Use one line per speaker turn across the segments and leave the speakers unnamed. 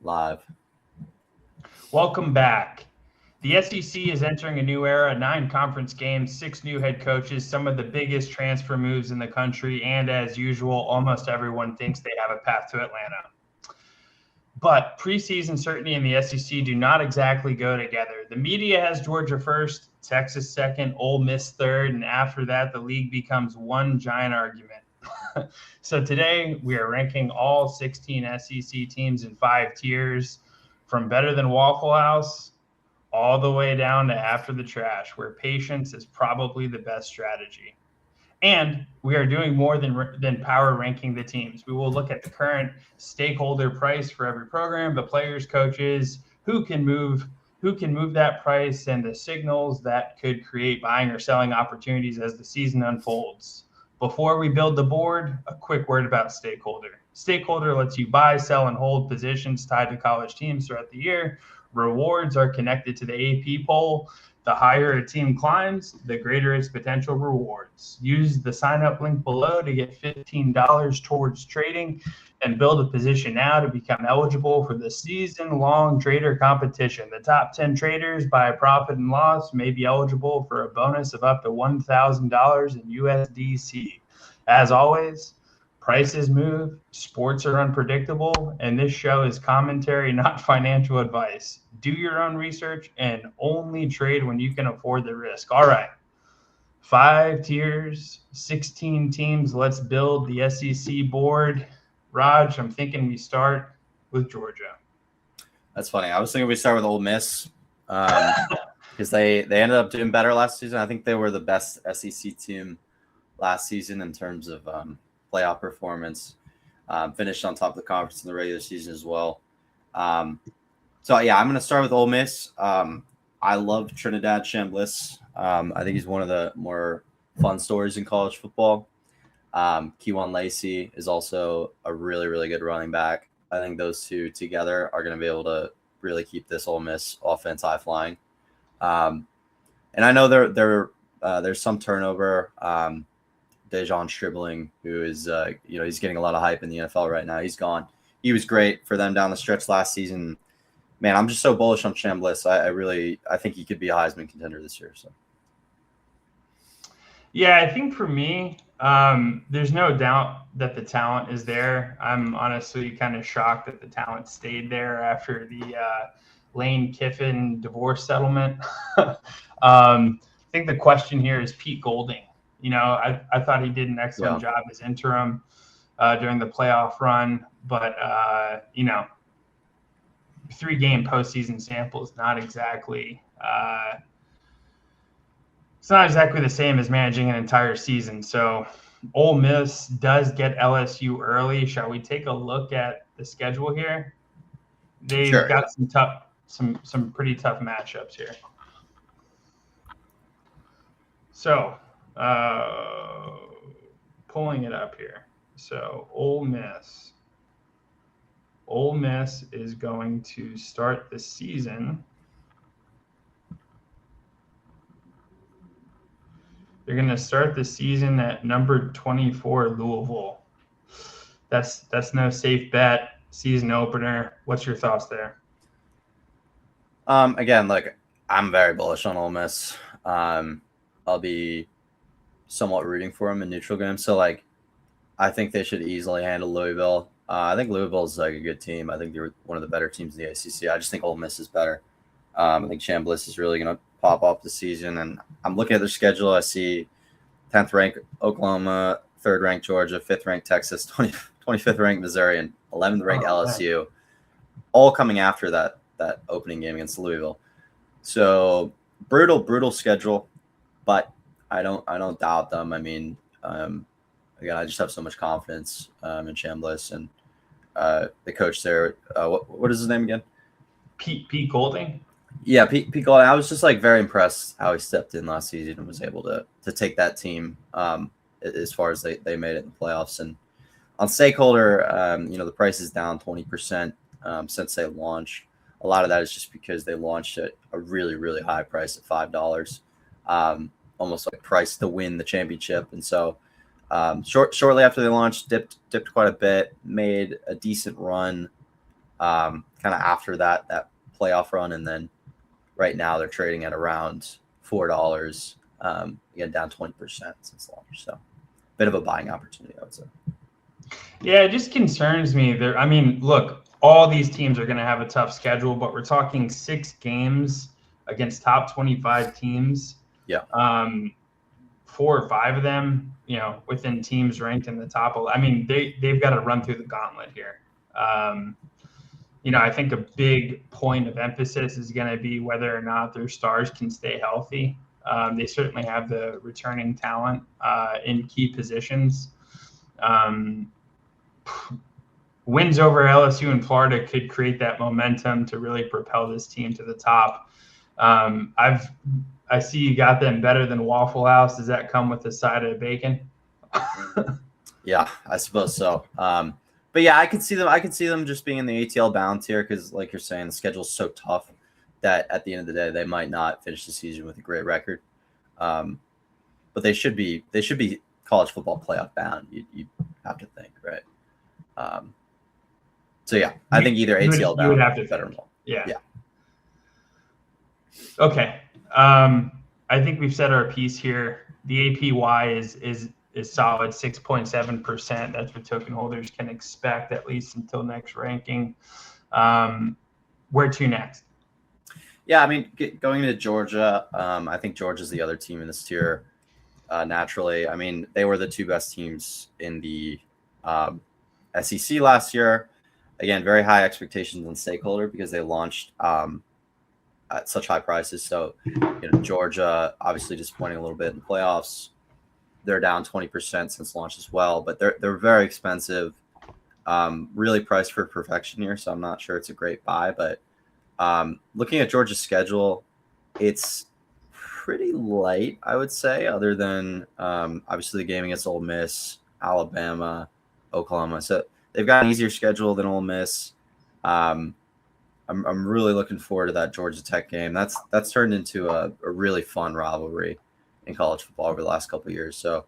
Live.
Welcome back. The SEC is entering a new era, 9 conference games, 6 new head coaches, some of the biggest transfer moves in the country, and as usual, almost everyone thinks they have a path to Atlanta. But preseason certainty and the SEC do not exactly go together. The media has Georgia first, Texas second, Ole Miss third, and after that, the league becomes one giant argument. So today, we are ranking all 16 SEC teams in 5 tiers, from better than Waffle House all the way down to after the trash, where patience is probably the best strategy. And we are doing more than power ranking the teams. We will look at the current stakeholder price for every program, the players, coaches, who can move that price, and the signals that could create buying or selling opportunities as the season unfolds. Before we build the board, a quick word about stakeholder. Stakeholder lets you buy, sell, and hold positions tied to college teams throughout the year. Rewards are connected to the AP poll. The higher a team climbs, the greater its potential rewards. Use the sign-up link below to get $15 towards trading and build a position now to become eligible for the season-long trader competition. The top 10 traders by profit and loss may be eligible for a bonus of up to $1,000 in USDC. As always, prices move, sports are unpredictable, and this show is commentary, not financial advice. Do your own research and only trade when you can afford the risk. All right, 5 tiers, 16 teams. Let's build the SEC board. Raj, I'm thinking we start with Georgia.
That's funny. I was thinking we start with Ole Miss because they ended up doing better last season. I think they were the best SEC team last season in terms of playoff performance. Finished on top of the conference in the regular season as well. So, yeah, I'm going to start with Ole Miss. I love Trinidad Chambliss. I think he's one of the more fun stories in college football. Keywan Lacey is also a really, really good running back. I think those two together are going to be able to really keep this Ole Miss offense high flying. And I know there's some turnover. Dejon Stribling, who is, he's getting a lot of hype in the NFL right now. He's gone. He was great for them down the stretch last season. Man, I'm just so bullish on Chambliss. I think he could be a Heisman contender this year. So,
yeah, I think for me, there's no doubt that the talent is there. I'm honestly kind of shocked that the talent stayed there after the Lane Kiffin divorce settlement. I think the question here is Pete Golding. I thought he did an excellent job as interim during the playoff run, but 3-game postseason sample is not exactly it's not exactly the same as managing an entire season. So Ole Miss does get LSU early. Shall we take a look at the schedule here? They've got some pretty tough matchups here. So pulling it up here. So Ole Miss is going to start the season. They're going to start the season at number 24, Louisville. That's no safe bet. Season opener. What's your thoughts there?
Again, I'm very bullish on Ole Miss. I'll be somewhat rooting for them in neutral games. So, I think they should easily handle Louisville. I think Louisville's a good team. I think they're one of the better teams in the ACC. I just think Ole Miss is better. I think Chambliss is really going to pop off this season. And I'm looking at their schedule. I see 10th ranked Oklahoma, 3rd ranked Georgia, 5th ranked Texas, 25th ranked Missouri, and 11th ranked LSU, all coming after that opening game against Louisville. So brutal schedule, but I don't doubt them. I mean, again, I just have so much confidence in Chambliss and the coach there. What is his name again?
Pete Golding.
Yeah, Pete Golding. I was just very impressed how he stepped in last season and was able to take that team as far as they made it in the playoffs. And on stakeholder, the price is down 20% since they launched. A lot of that is just because they launched at a really, really high price at $5, almost price to win the championship. And so shortly after they launched, dipped quite a bit, made a decent run kind of after that playoff run, and then right now they're trading at around $4. Again, down 20% since launch. So bit of a buying opportunity, I would say.
Yeah, it just concerns me. I mean, look, all these teams are going to have a tough schedule, but we're talking 6 games against top 25 teams.
Yeah.
4 or 5 of them, within teams ranked in the top. I mean, they've got to run through the gauntlet here. I think a big point of emphasis is going to be whether or not their stars can stay healthy. They certainly have the returning talent in key positions. Wins over LSU and Florida could create that momentum to really propel this team to the top. I see you got them better than Waffle House. Does that come with a side of bacon?
Yeah, I suppose so. But yeah, I could see them just being in the ATL bound tier because, like you're saying, the schedule's so tough that at the end of the day they might not finish the season with a great record. But they should be college football playoff bound. You have to think, right? So yeah, I think either ATL bound or better.
Yeah. Okay. I think we've said our piece here. The APY is solid, 6.7%. That's what token holders can expect, at least until next ranking. Where to next?
Yeah, I mean, going into Georgia, I think Georgia's the other team in this tier. Naturally, I mean, they were the 2 best teams in the SEC last year. Again, very high expectations on stakeholder because they launched at such high prices. So, Georgia obviously disappointing a little bit in the playoffs. They're down 20% since launch as well, but they're very expensive. Really priced for perfection here, so I'm not sure it's a great buy. But looking at Georgia's schedule, it's pretty light, I would say, other than obviously the game against Ole Miss, Alabama, Oklahoma. So they've got an easier schedule than Ole Miss. I'm really looking forward to that Georgia Tech game. That's turned into a really fun rivalry in college football over the last couple of years. So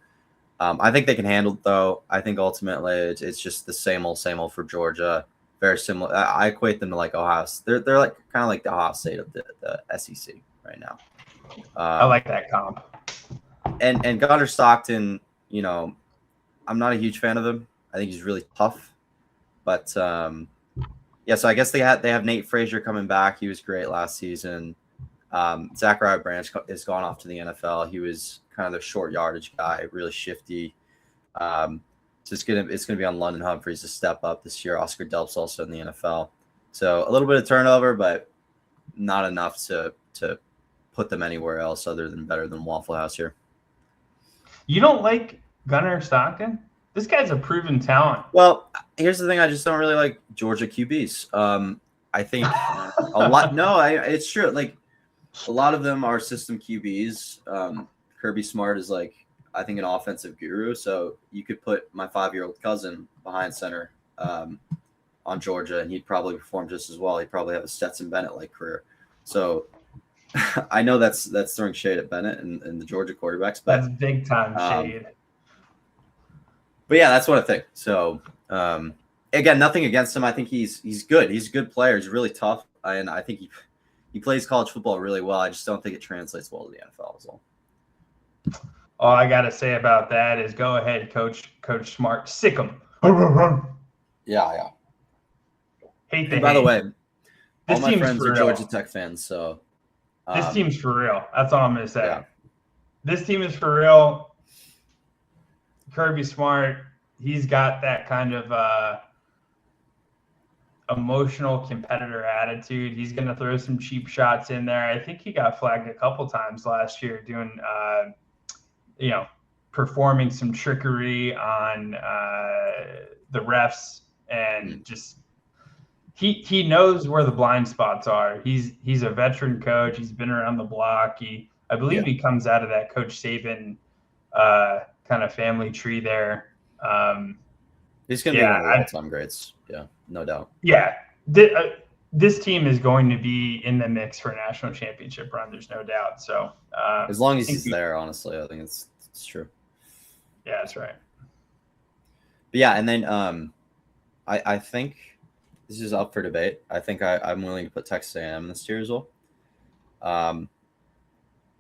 I think they can handle it, though. I think ultimately it's just the same old for Georgia. Very similar. I equate them to like Ohio. They're like kind of like the Ohio State of the SEC right now.
I like that comp.
And Gunner Stockton, I'm not a huge fan of him. I think he's really tough. But yeah, so I guess they have Nate Frazier coming back. He was great last season. Zachariah Branch has gone off to the NFL. He was kind of the short yardage guy, really shifty. So it's gonna be on London Humphreys to step up this year. Oscar Delp's also in the NFL. So a little bit of turnover, but not enough to put them anywhere else other than better than Waffle House here. You
don't like Gunner Stockton? This guy's a proven talent.
Well, here's the thing. I just don't really like Georgia QBs. I think a lot. No, it's true. Like a lot of them are system QBs. Kirby Smart is like, I think, an offensive guru. So you could put my 5-year-old cousin behind center on Georgia, and he'd probably perform just as well. He'd probably have a Stetson Bennett-like career. So I know that's throwing shade at Bennett and the Georgia quarterbacks, but
that's big time shade.
But yeah, that's what I think. So again, nothing against him. I think he's good. He's a good player. He's really tough, and I think he plays college football really well. I just don't think it translates well to the NFL as well.
All I got to say about that is go ahead, Coach Smart. Sick him.
Yeah.
Hate the
By the way,
this
all my friends are Georgia Tech fans, so
this team's for real. That's all I'm going to say.
Yeah.
This team is for real. Kirby Smart, he's got that kind of emotional competitor attitude. He's going to throw some cheap shots in there. I think he got flagged a couple times last year doing, performing some trickery on the refs, and just he knows where the blind spots are. He's a veteran coach. He's been around the block. I believe he comes out of that Coach Saban kind of family tree there.
He's going to be one of the all-time greats. Yeah, no doubt.
Yeah. This team is going to be in the mix for a national championship run. There's no doubt. So
as long as he's there, honestly, I think it's true.
Yeah, that's right.
But yeah, and then I think this is up for debate. I think I'm willing to put Texas A&M this year as well.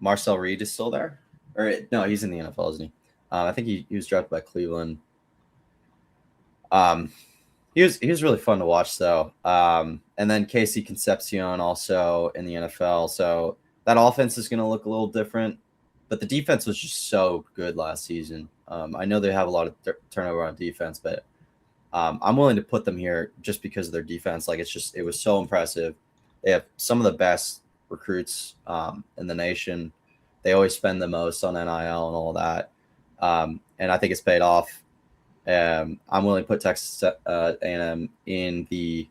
Marcel Reed is still there, or no, he's in the NFL, isn't he? I think he was drafted by Cleveland. He was really fun to watch though. And then Casey Concepcion also in the NFL. So that offense is going to look a little different, but the defense was just so good last season. I know they have a lot of turnover on defense, but I'm willing to put them here just because of their defense. Like it was so impressive. They have some of the best recruits in the nation. They always spend the most on NIL and all that. And I think it's paid off. I'm willing to put Texas A&M in the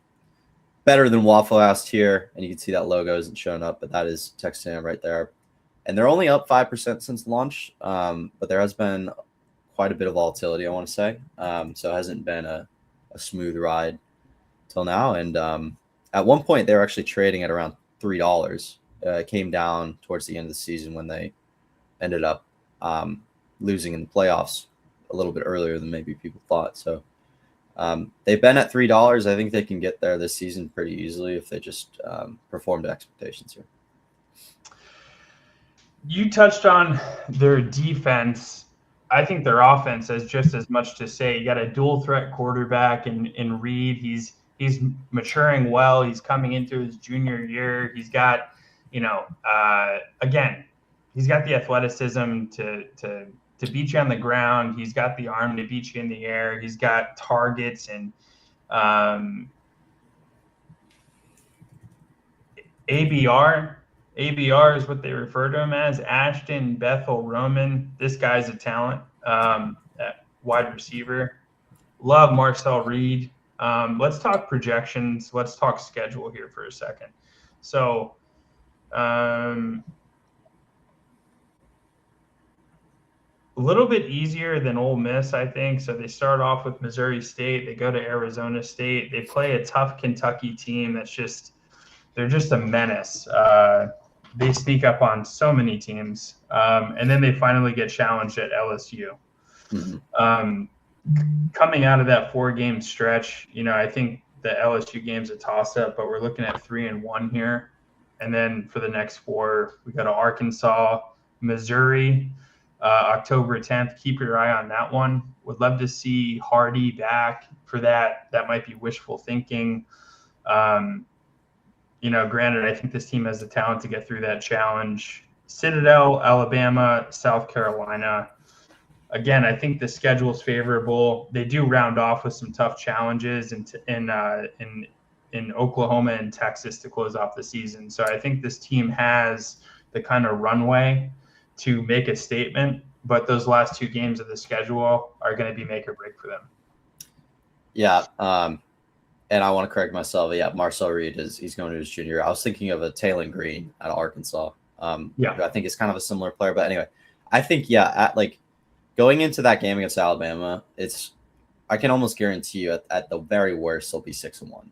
better than Waffle House tier, and you can see that logo isn't showing up, but that is Texas A&M right there. And they're only up 5% since launch, but there has been quite a bit of volatility, I want to say. So it hasn't been a smooth ride till now. And at one point, they were actually trading at around $3. It came down towards the end of the season when they ended up losing in the playoffs a little bit earlier than maybe people thought. So they've been at $3. I think they can get there this season pretty easily if they just perform to expectations here.
You touched on their defense. I think their offense has just as much to say. You got a dual threat quarterback in Reed. He's maturing well. He's coming into his junior year. He's got, again, he's got the athleticism to beat you on the ground. He's got the arm to beat you in the air. He's got targets and ABR. ABR is what they refer to him as. Ashton Bethel Roman. This guy's a talent at wide receiver. Love Marcel Reed. Let's talk projections. Let's talk schedule here for a second. So a little bit easier than Ole Miss, I think. So they start off with Missouri State. They go to Arizona State. They play a tough Kentucky team they're just a menace. They sneak up on so many teams. And then they finally get challenged at LSU. Mm-hmm. Coming out of that 4-game stretch, I think the LSU game's a toss-up, but we're looking at 3-1 here. And then for the next 4, we go to Arkansas, Missouri, October 10th. Keep your eye on that one. Would love to see Hardy back for that. That might be wishful thinking. Granted, I think this team has the talent to get through that challenge. Citadel, Alabama, South Carolina. Again, I think the schedule is favorable. They do round off with some tough challenges in Oklahoma and Texas to close off the season. So I think this team has the kind of runway to make a statement, but those last 2 games of the schedule are going to be make or break for them.
Yeah. And I want to correct myself. Yeah, Marcel Reed he's going to his junior. I was thinking of a Taylon Green out of Arkansas. I think it's kind of a similar player. But anyway, I think, going into that game against Alabama, I can almost guarantee you at the very worst, they'll be 6-1.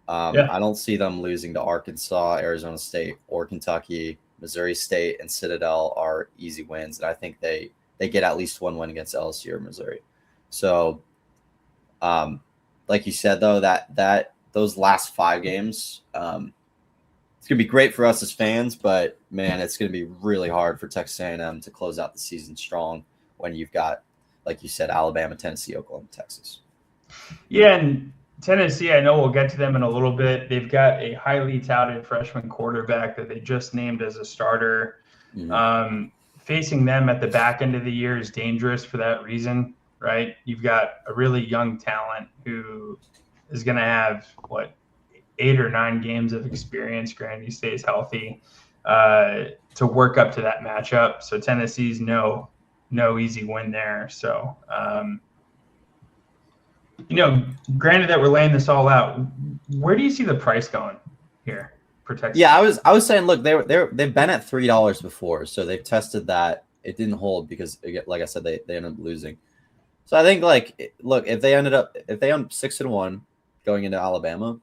I don't see them losing to Arkansas, Arizona State, or Kentucky. Missouri State and Citadel are easy wins. And I think they get at least 1 win against LSU or Missouri. So, like you said, though, that those last 5 games, it's going to be great for us as fans, but, man, it's going to be really hard for Texas A&M to close out the season strong when you've got, like you said, Alabama, Tennessee, Oklahoma, Texas.
Yeah, and Tennessee, I know we'll get to them in a little bit. They've got a highly touted freshman quarterback that they just named as a starter. Mm-hmm. Facing them at the back end of the year is dangerous for that reason. Right, you've got a really young talent who is going to have 8 or 9 games of experience. Granted, he stays healthy to work up to that matchup. So Tennessee's no easy win there. So granted that we're laying this all out, where do you see the price going here for Texas?
Yeah, I was saying, look, they've been at $3 before, so they've tested that. It didn't hold because, like I said, they ended up losing. So I think, look, if they end up 6-1 going into Alabama,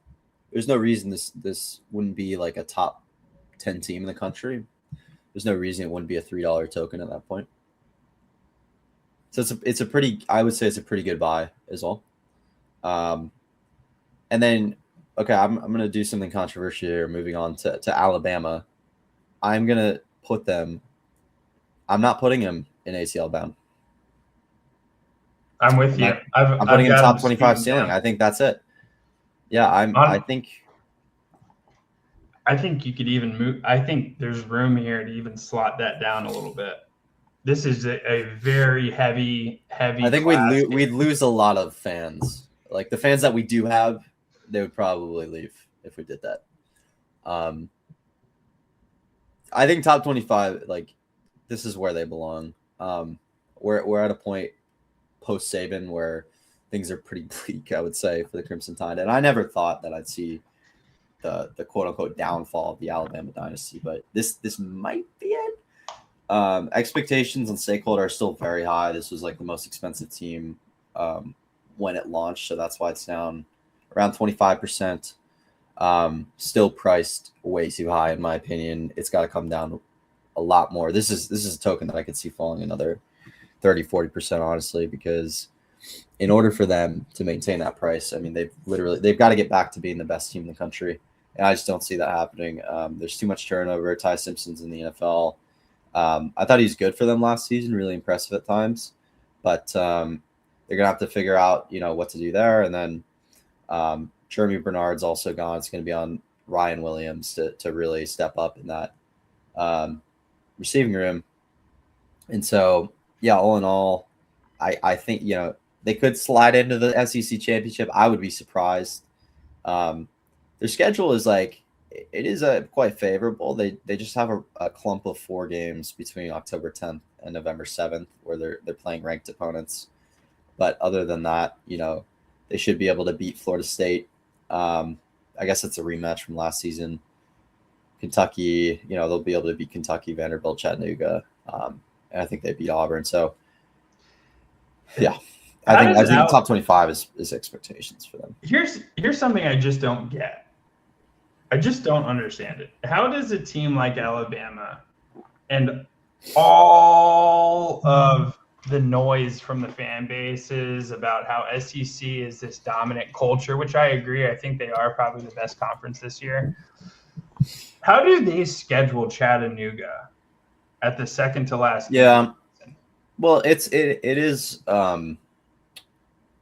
there's no reason this wouldn't be like a top 10 team in the country. There's no reason it wouldn't be a $3 token at that point. So I would say it's a pretty good buy as well. And then okay, I'm gonna do something controversial here. Moving on to Alabama, I'm gonna put them. I'm not putting them in ACL bound.
I'm with you.
I'm
I've
putting him
got
top
him
25
scooting
ceiling.
down.
I think that's it. Yeah, I think
I think you could even move. I think there's room here to even slot that down a little bit. This is a very heavy class
we'd
here.
lose a lot of fans. Like the fans that we do have, they would probably leave if we did that. I think top 25, like this is where they belong. We're at a point post Saban where things are pretty bleak, I would say, for the Crimson Tide. And I never thought that I'd see the quote unquote downfall of the Alabama dynasty, but this might be it. Expectations on stakeholder are still very high. This was like the most expensive team when it launched, so that's why it's down around 25%. Still priced way too high in my opinion. It's got to come down a lot more. This is a token that I could see falling another 30-40% honestly, because in order for them to maintain that price, I mean they've got to get back to being the best team in the country, and I just don't see that happening. There's too much turnover. Ty Simpson's in the NFL. I thought he was good for them last season, really impressive at times, but they're gonna have to figure out what to do there. And then Jeremy Bernard's also gone. It's going to be on Ryan Williams to really step up in that receiving room. And so, yeah, all in all, I think, they could slide into the SEC championship. I would be surprised. Their schedule is it is quite favorable. They just have a clump of 4 games between October 10th and November 7th where they're playing ranked opponents. But other than that, they should be able to beat Florida State. I guess it's a rematch from last season. Kentucky, they'll be able to beat Kentucky, Vanderbilt, Chattanooga, and I think they beat Auburn. So, yeah, I think top 25 is expectations for them.
Here's something I just don't get. I just don't understand it. How does a team like Alabama and all of the noise from the fan bases about how SEC is this dominant culture, which I agree, I think they are probably the best conference this year. How do they schedule Chattanooga at the second to last game?
Yeah. Well, it's got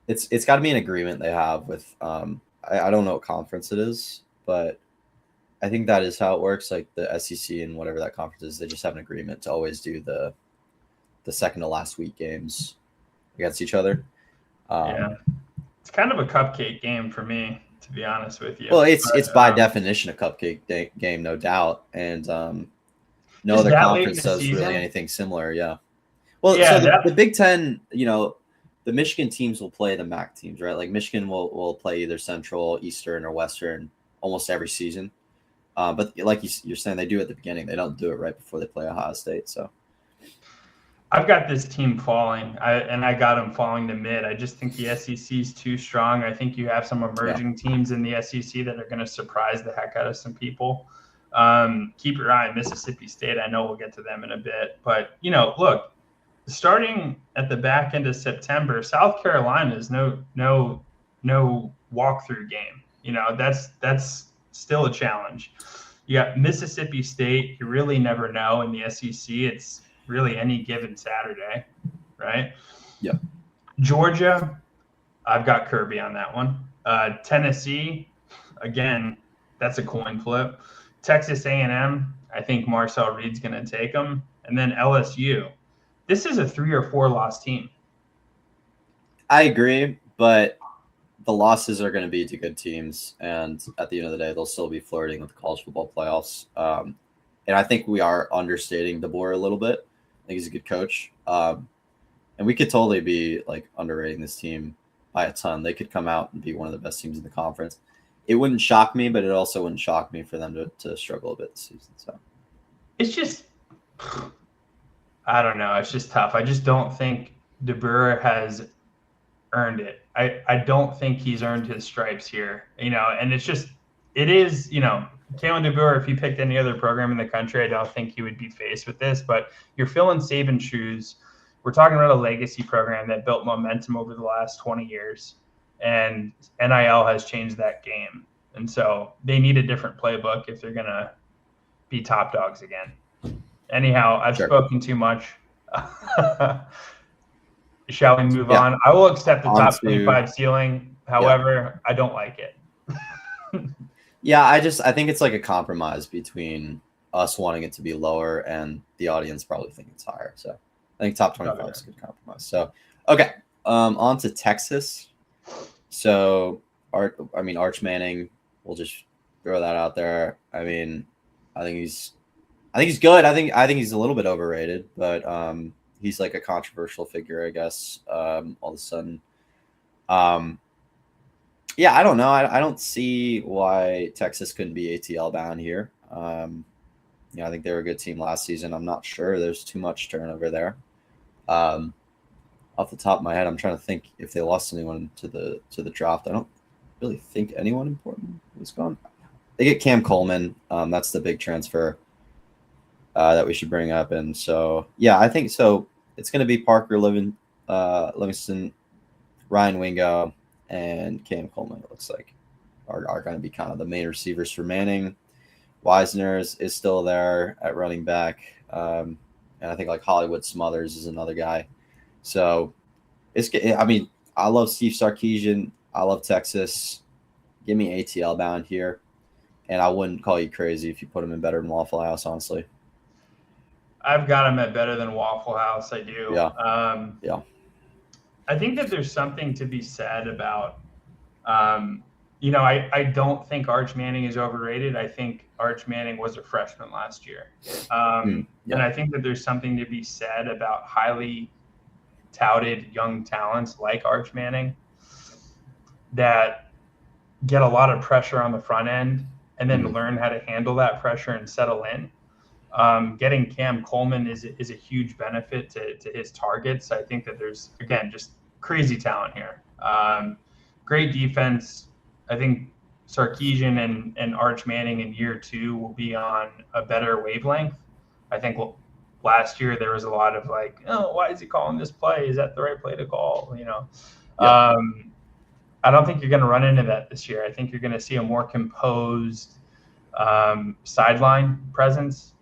to be an agreement they have with I don't know what conference it is, but I think that is how it works. Like the SEC and whatever that conference is, they just have an agreement to always do the second to last week games against each other.
Yeah, it's kind of a cupcake game for me, to be honest with you.
Well, it's by definition a cupcake game, no doubt, and no other conference does really anything similar. Yeah. Well, so the Big Ten, the Michigan teams will play the MAC teams, right? Like Michigan will play either Central, Eastern, or Western almost every season. But like you're saying, they do it at the beginning. They don't do it right before they play Ohio State. So
I've got this team falling, I got them falling to mid. I just think the SEC is too strong. I think you have some emerging teams in the SEC that are going to surprise the heck out of some people. Keep your eye on Mississippi State. I know we'll get to them in a bit. But, look, starting at the back end of September, South Carolina is no walkthrough game. That's still a challenge. You got Mississippi State. You really never know in the SEC. It's really any given Saturday, right?
Yeah.
Georgia, I've got Kirby on that one. Tennessee, again, that's a coin flip. Texas A&M, I think Marcel Reed's going to take them. And then LSU. This is a 3 or 4 loss team.
I agree, but the losses are going to be to good teams, and at the end of the day, they'll still be flirting with the college football playoffs. And I think we are understating DeBoer a little bit. I think he's a good coach, and we could totally be underrating this team by a ton. They could come out and be one of the best teams in the conference. It wouldn't shock me, but it also wouldn't shock me for them to struggle a bit this season. So
it's just, I don't know. It's just tough. I just don't think DeBoer has earned it. I don't think he's earned his stripes here, and it is, Kalen DeBoer, if he picked any other program in the country, I don't think he would be faced with this, but you're filling Saban shoes. We're talking about a legacy program that built momentum over the last 20 years, and NIL has changed that game. And so they need a different playbook if they're going to be top dogs again. Anyhow, I've spoken too much. Shall we move on? I will accept the top 25 ceiling. However, I don't like it.
Yeah, I think it's like a compromise between us wanting it to be lower and the audience probably think it's higher. So I think top 25 is a good compromise. So, okay, on to Texas. So, Arch Manning, we'll just throw that out there. I think he's good. I think he's a little bit overrated, but he's like a controversial figure, I guess. All of a sudden, yeah, I don't know. I don't see why Texas couldn't be ATL bound here. I think they were a good team last season. I'm not sure. There's too much turnover there. Off the top of my head, I'm trying to think if they lost anyone to the draft. I don't really think anyone important was gone. They get Cam Coleman. That's the big transfer that we should bring up. And so, yeah, I think so. It's going to be Parker Livingston, Ryan Wingo, and Cam Coleman, it looks like, are going to be kind of the main receivers for Manning. Wisner is still there at running back. And I think like Hollywood Smothers is another guy. So I love Steve Sarkisian. I love Texas. Give me ATL bound here. And I wouldn't call you crazy if you put him in better than Waffle House, honestly.
I've got him at better than Waffle House. I do.
Yeah.
I think that there's something to be said about, I don't think Arch Manning is overrated. I think Arch Manning was a freshman last year. And I think that there's something to be said about highly touted young talents like Arch Manning that get a lot of pressure on the front end and then learn how to handle that pressure and settle in. Getting Cam Coleman is a huge benefit to his targets. I think that there's, again, just crazy talent here. Great defense. I think Sarkisian and Arch Manning in year 2 will be on a better wavelength. I think last year there was a lot of like, oh, why is he calling this play? Is that the right play to call? I don't think you're going to run into that this year. I think you're going to see a more composed sideline presence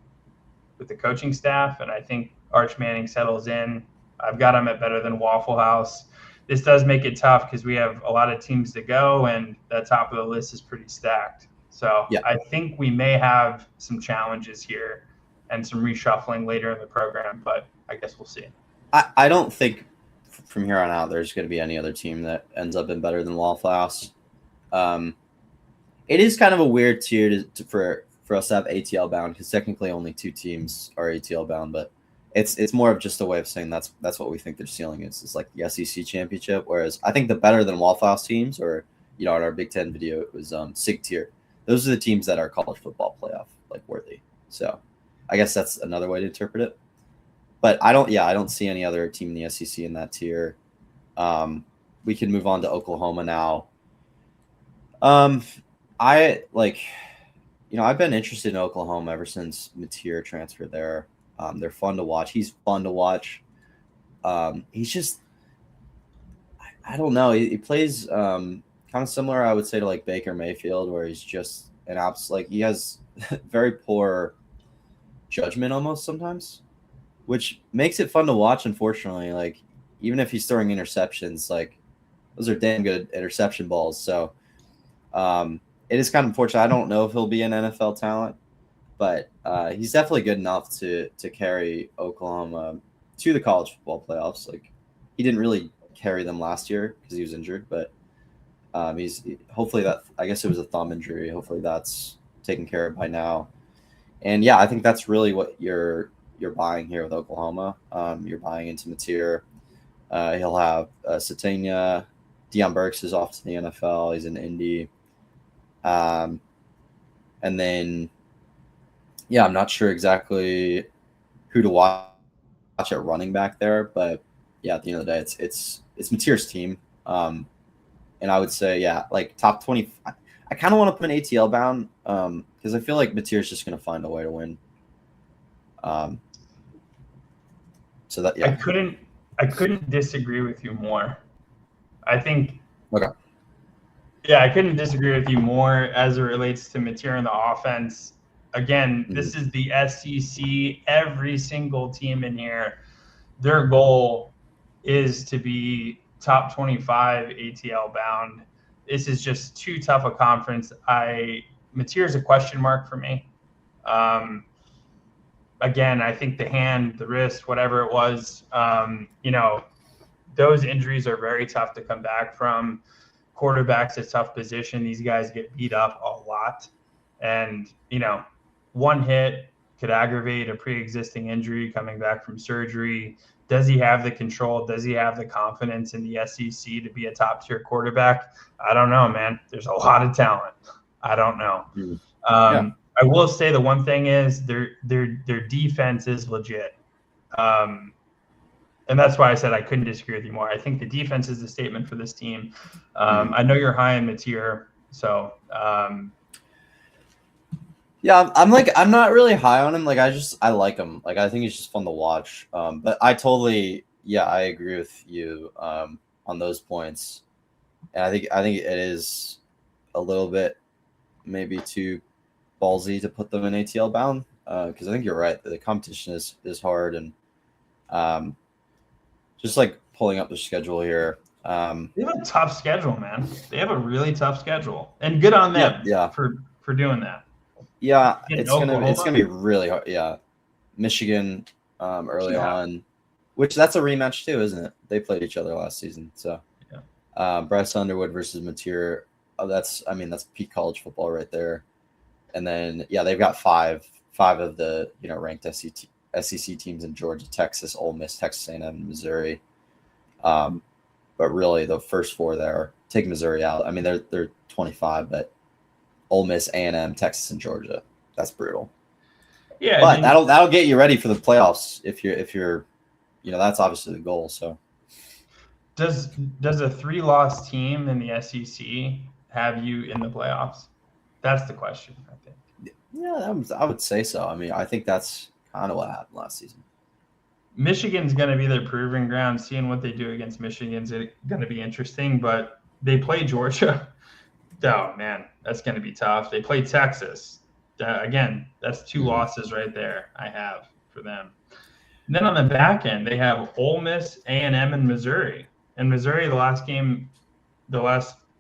with the coaching staff, and I think Arch Manning settles in. I've got him at better than Waffle House. This does make it tough because we have a lot of teams to go, and the top of the list is pretty stacked. So I think we may have some challenges here and some reshuffling later in the program, but I guess we'll see.
I don't think from here on out there's going to be any other team that ends up in better than Waffle House. It is kind of a weird tier for us to have ATL bound because technically only 2 teams are ATL bound, but it's more of just a way of saying that's what we think their ceiling is. It's like the SEC championship, whereas I think the better than Waffle House teams, or in our Big Ten video, it was SIG tier. Those are the teams that are college football playoff like worthy. So I guess that's another way to interpret it. But I don't see any other team in the SEC in that tier. We can move on to Oklahoma now. I've been interested in Oklahoma ever since Mateer transferred there. They're fun to watch. He's fun to watch. He's just, I don't know. He plays kind of similar, I would say, to like Baker Mayfield, where he's just he has very poor judgment almost sometimes, which makes it fun to watch. Unfortunately, like even if he's throwing interceptions, like those are damn good interception balls. So it is kind of unfortunate. I don't know if he'll be an NFL talent, but he's definitely good enough to carry Oklahoma to the college football playoffs. Like he didn't really carry them last year because he was injured, but hopefully that, I guess it was a thumb injury. Hopefully that's taken care of by now. And yeah, I think that's really what you're buying here with Oklahoma. You're buying into Mateer. He'll have Satania. Deion Burks is off to the NFL. He's in Indy. And then, yeah, I'm not sure exactly who to watch at running back there, but yeah, at the end of the day, it's Mateer's team. And I would say, yeah, like top 20. I kind of want to put an ATL bound because I feel like Mateer's just going to find a way to win. So that, yeah,
I couldn't disagree with you more. I think
okay.
Yeah, I couldn't disagree with you more as it relates to Mateer in the offense. Again, this is the SEC. Every single team in here, their goal is to be top 25 ATL bound. This is just too tough a conference. Mateer is a question mark for me. Again, I think the hand, the wrist, whatever it was, those injuries are very tough to come back from. Quarterback's a tough position. These guys get beat up a lot. And, one hit could aggravate a pre-existing injury coming back from surgery. Does he have the control? Does he have the confidence in the SEC to be a top-tier quarterback? I don't know, man. There's a lot of talent. I don't know.
Yeah.
I will say the one thing is their defense is legit. And that's why I said I couldn't disagree with you more. I think the defense is the statement for this team. I know you're high in Mateer, so
yeah, I'm not really high on him. Like I like him. Like I think he's just fun to watch. But I agree with you on those points. And I think it is a little bit maybe too ballsy to put them in ATL bound because I think you're right. The competition is hard and just like pulling up the schedule here.
They have a tough schedule, man. They have a really tough schedule, and good on them for doing that.
Yeah, it's gonna be really hard. Yeah, Michigan early on, which that's a rematch too, isn't it? They played each other last season, so Bryce Underwood versus Mateer. Oh, that's peak college football right there. And then they've got five of the ranked SEC teams in Georgia, Texas, Ole Miss, Texas A&M, and Missouri. But really, the first four there, take Missouri out. I mean, they're 25, but Ole Miss, A&M, Texas, and Georgia. That's brutal.
Yeah,
but that'll get you ready for the playoffs if you're that's obviously the goal. So,
does a 3-loss team in the SEC have you in the playoffs? That's the question, I think.
Yeah, I would say so. I mean, I think that's kind of what happened last season.
Michigan's going to be their proving ground. Seeing what they do against Michigan's going to be interesting, but they play Georgia. Oh, man, that's going to be tough. They play Texas. Again, that's 2 losses right there I have for them. And then on the back end, they have Ole Miss, A&M, and Missouri. And Missouri, the last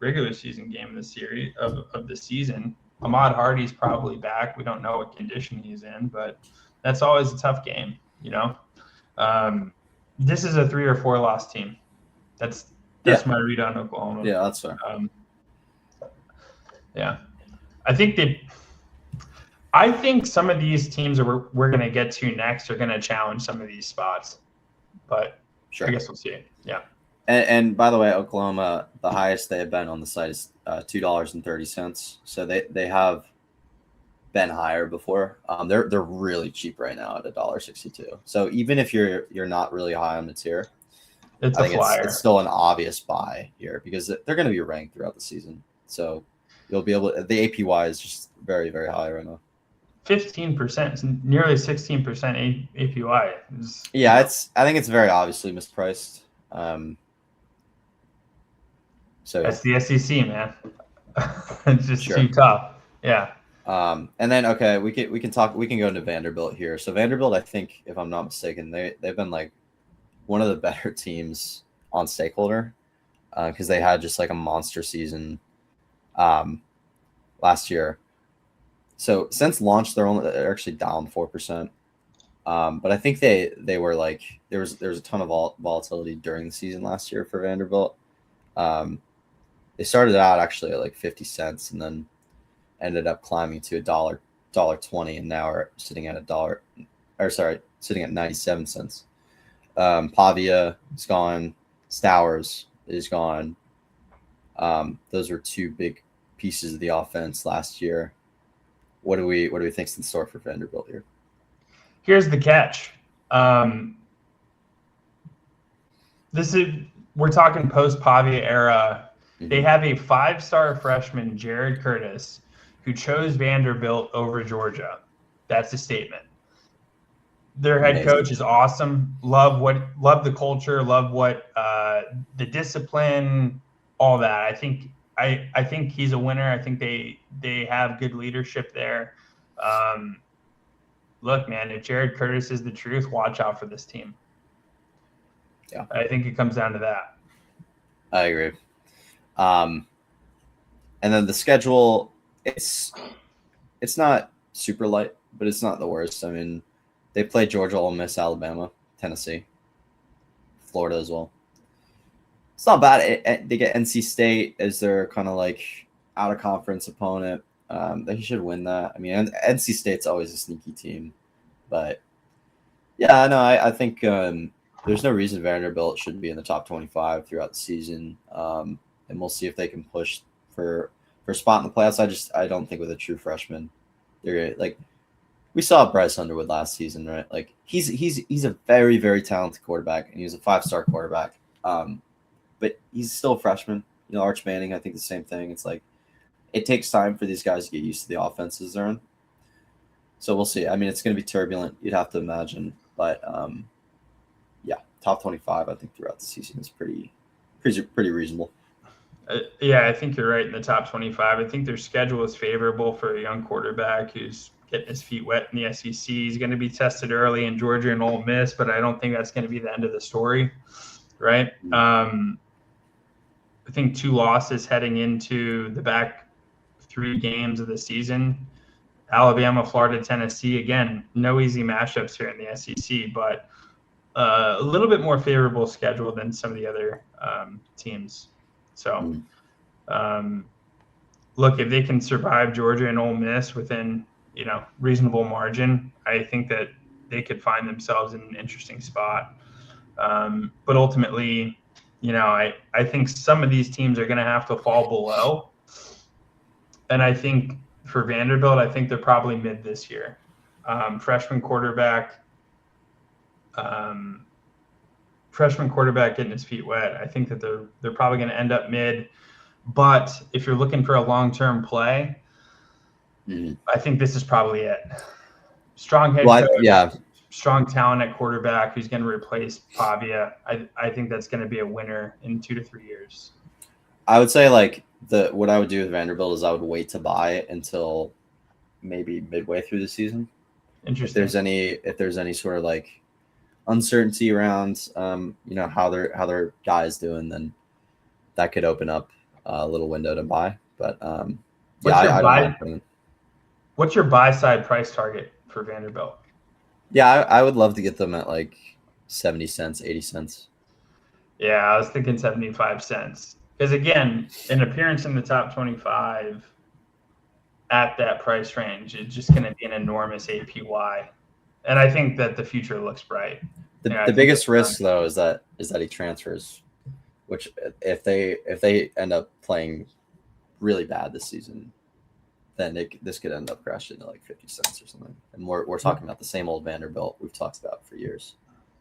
regular season game of the series of the season, Ahmad Hardy's probably back. We don't know what condition he's in, but that's always a tough game, This is a 3 or 4 loss team. That's my read on Oklahoma.
Yeah, that's fair.
I think some of these teams we're going to get to next are going to challenge some of these spots, but sure. I guess we'll see. Yeah.
And by the way, Oklahoma, the highest they have been on the site is $2.30. So they have been higher before. They're really cheap right now at $1.62. So even if you're not really high on the tier, it's still an obvious buy here because they're going to be ranked throughout the season. So you'll be able the APY is just very, very high right now.
15%, nearly 16% APY.
I think it's very obviously mispriced. So
that's the SEC, man. It's just too tough. Yeah.
And then we can go into Vanderbilt here. So Vanderbilt, I think, if I'm not mistaken, they've been like one of the better teams on Stakeholder because they had just like a monster season last year. So since launch, they're actually down 4%. But I think they were like there was a ton of volatility during the season last year for Vanderbilt. They started out actually at like 50 cents and then ended up climbing to $1.20 and now are sitting at sitting at 97 cents. Pavia is gone. Stowers is gone. Those were 2 big pieces of the offense last year. What do we think's in store for Vanderbilt here?
Here's the catch. We're talking post Pavia era. Mm-hmm. They have a 5-star freshman, Jared Curtis, who chose Vanderbilt over Georgia. That's a statement. Their head coach is awesome. Love the culture. Love what the discipline, all that. I I think he's a winner. I think they have good leadership there. Look, man, if Jared Curtis is the truth, watch out for this team.
Yeah,
I think it comes down to that.
I agree. And then the schedule, it's not super light, but it's not the worst. I mean, they play Georgia, Ole Miss, Alabama, Tennessee, Florida as well. It's not bad. They get NC State as their kind of like out of conference opponent. They should win that. I mean, NC State's always a sneaky team, but yeah, no, I think there's no reason Vanderbilt shouldn't be in the top 25 throughout the season, and we'll see if they can push for a spot in the playoffs. I don't think with a true freshman, they're like we saw Bryce Underwood last season, right? Like he's a very very talented quarterback, and he was a 5-star quarterback. But he's still a freshman. You know, Arch Manning, I think the same thing. It's like it takes time for these guys to get used to the offenses they're in. So we'll see. I mean, it's going to be turbulent, you'd have to imagine. But, yeah, top 25, I think, throughout the season is pretty reasonable.
Yeah, I think you're right in the top 25. I think their schedule is favorable for a young quarterback who's getting his feet wet in the SEC. He's going to be tested early in Georgia and Ole Miss, but I don't think that's going to be the end of the story, right? I think 2 losses heading into the back 3 games of the season. Alabama, Florida, Tennessee. Again, no easy matchups here in the SEC, but a little bit more favorable schedule than some of the other teams. So, look, if they can survive Georgia and Ole Miss within, reasonable margin, I think that they could find themselves in an interesting spot. But ultimately, I think some of these teams are going to have to fall below. And I think for Vanderbilt, I think they're probably mid this year. Freshman quarterback getting his feet wet. I think that they're probably going to end up mid. But if you're looking for a long-term play, I think this is probably it. Strong head coach, strong talent at quarterback who's going to replace Pavia. I think that's going to be a winner in 2 to 3 years.
I would say like what I would do with Vanderbilt is I would wait to buy it until maybe midway through the season.
Interesting.
If there's any sort of like uncertainty around how their guys doing, then that could open up a little window to buy. But
what's your buy side price target for Vanderbilt?
Yeah, I would love to get them at like 70 cents, 80 cents.
Yeah, I was thinking 75 cents. Because again, an appearance in the top 25 at that price range is just going to be an enormous APY. And I think that the future looks bright.
The biggest risk though is that he transfers, which if they end up playing really bad this season, then this could end up crashing to like 50 cents or something. And we're talking about the same old Vanderbilt we've talked about for years.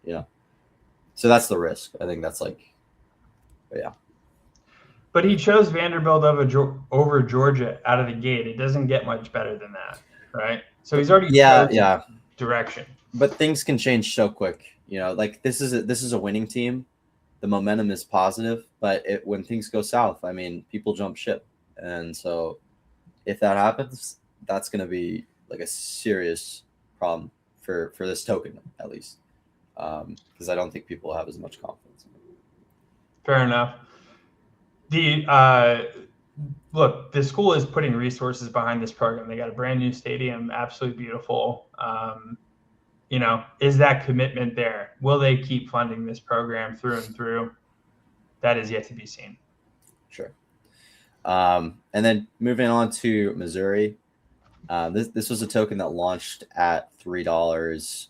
So that's the risk. I think that's like, yeah.
But he chose Vanderbilt over Georgia out of the gate. It doesn't get much better than that, right? So he's already chosen direction.
But things can change so quick. Like this is a winning team. The momentum is positive, but when things go south, I mean, people jump ship, and so if that happens, that's going to be like a serious problem for this token, at least, because I don't think people have as much confidence.
Fair enough. Look, the school is putting resources behind this program. They got a brand new stadium, absolutely beautiful. Is that commitment there? Will they keep funding this program through and through? That is yet to be seen.
Sure. And then moving on to Missouri, this was a token that launched at $3.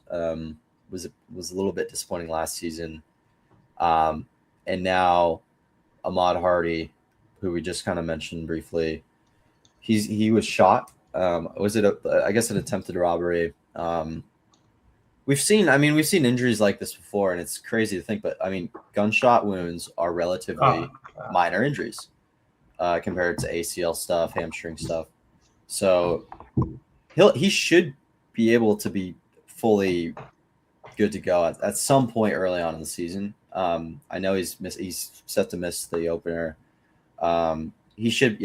Was a little bit disappointing last season, and now Ahmad Hardy, who we just kind of mentioned briefly, he was shot. Was it I guess an attempted robbery? We've seen injuries like this before, and it's crazy to think, but I mean, gunshot wounds are relatively minor injuries compared to ACL stuff, hamstring stuff. So he should be able to be fully good to go at some point early on in the season. I know he's set to miss the opener. he should,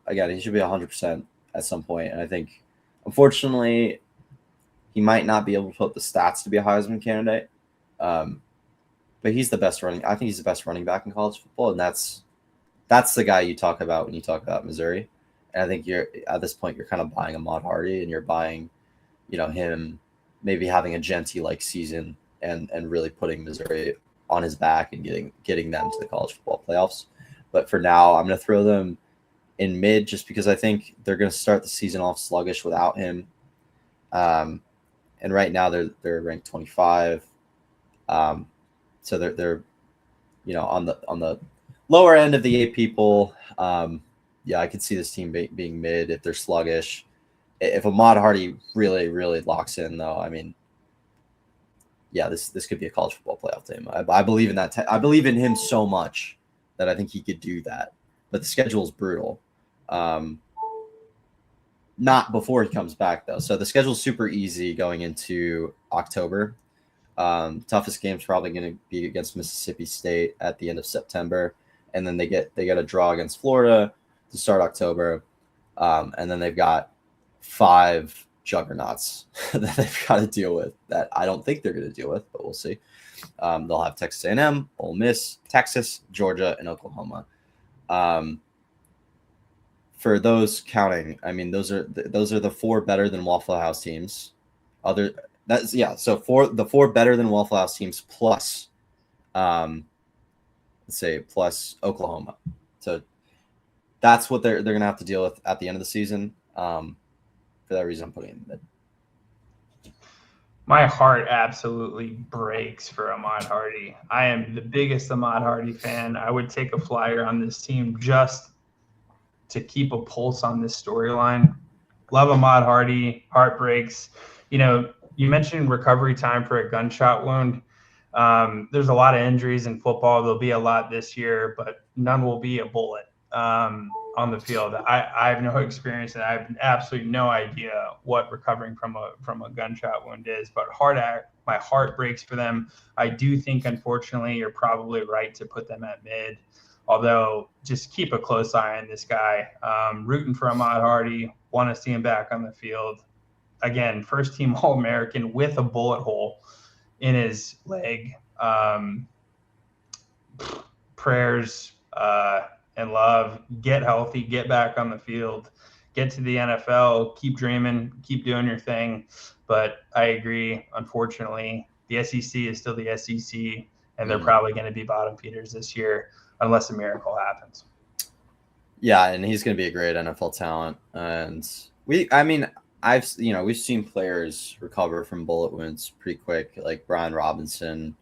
again, he should be 100% at some point. And I think, unfortunately, he might not be able to put up the stats to be a Heisman candidate. But he's the best running. I think he's the best running back in college football, and that's the guy you talk about when you talk about Missouri. And I think you're at this point you're kind of buying Ahmad Hardy, and you're buying, him maybe having a Genty-like season and really putting Missouri on his back and getting them to the college football playoffs. But for now, I'm going to throw them in mid just because I think they're going to start the season off sluggish without him. And right now they're ranked 25. So they're on the lower end of the 8 people. I could see this team being mid if they're sluggish. If Ahmad Hardy really, really locks in, though, I mean, this could be a college football playoff team. I believe in that. I believe in him so much that I think he could do that. But the schedule is brutal. Not before he comes back, though. So the schedule is super easy going into October. Toughest game's probably going to be against Mississippi State at the end of September, and then they get a draw against Florida to start October, and then they've got 5 juggernauts that they've got to deal with that I don't think they're going to deal with, but we'll see. They'll have Texas A&M, Ole Miss, Texas, Georgia, and Oklahoma. For those counting, I mean, those are the 4 better than Waffle House teams. So the 4 better than Waffle House teams plus, plus Oklahoma. So that's what they're going to have to deal with at the end of the season. For that reason, I'm putting it in mid.
My heart absolutely breaks for Ahmad Hardy. I am the biggest Ahmad Hardy fan. I would take a flyer on this team just to keep a pulse on this storyline. Love Ahmad Hardy. Heart breaks. You mentioned recovery time for a gunshot wound. There's a lot of injuries in football. There'll be a lot this year, but none will be a bullet on the field. I have no experience, and I have absolutely no idea what recovering from a gunshot wound is. But my heart breaks for them. I do think, unfortunately, you're probably right to put them at mid. Although, just keep a close eye on this guy. Rooting for Ahmad Hardy. Want to see him back on the field. Again, first-team All-American with a bullet hole in his leg. Prayers and love. Get healthy. Get back on the field. Get to the NFL. Keep dreaming. Keep doing your thing. But I agree, unfortunately, the SEC is still the SEC, and they're probably going to be bottom feeders this year unless a miracle happens.
Yeah, and he's going to be a great NFL talent. And we've seen players recover from bullet wounds pretty quick, like Brian Robinson,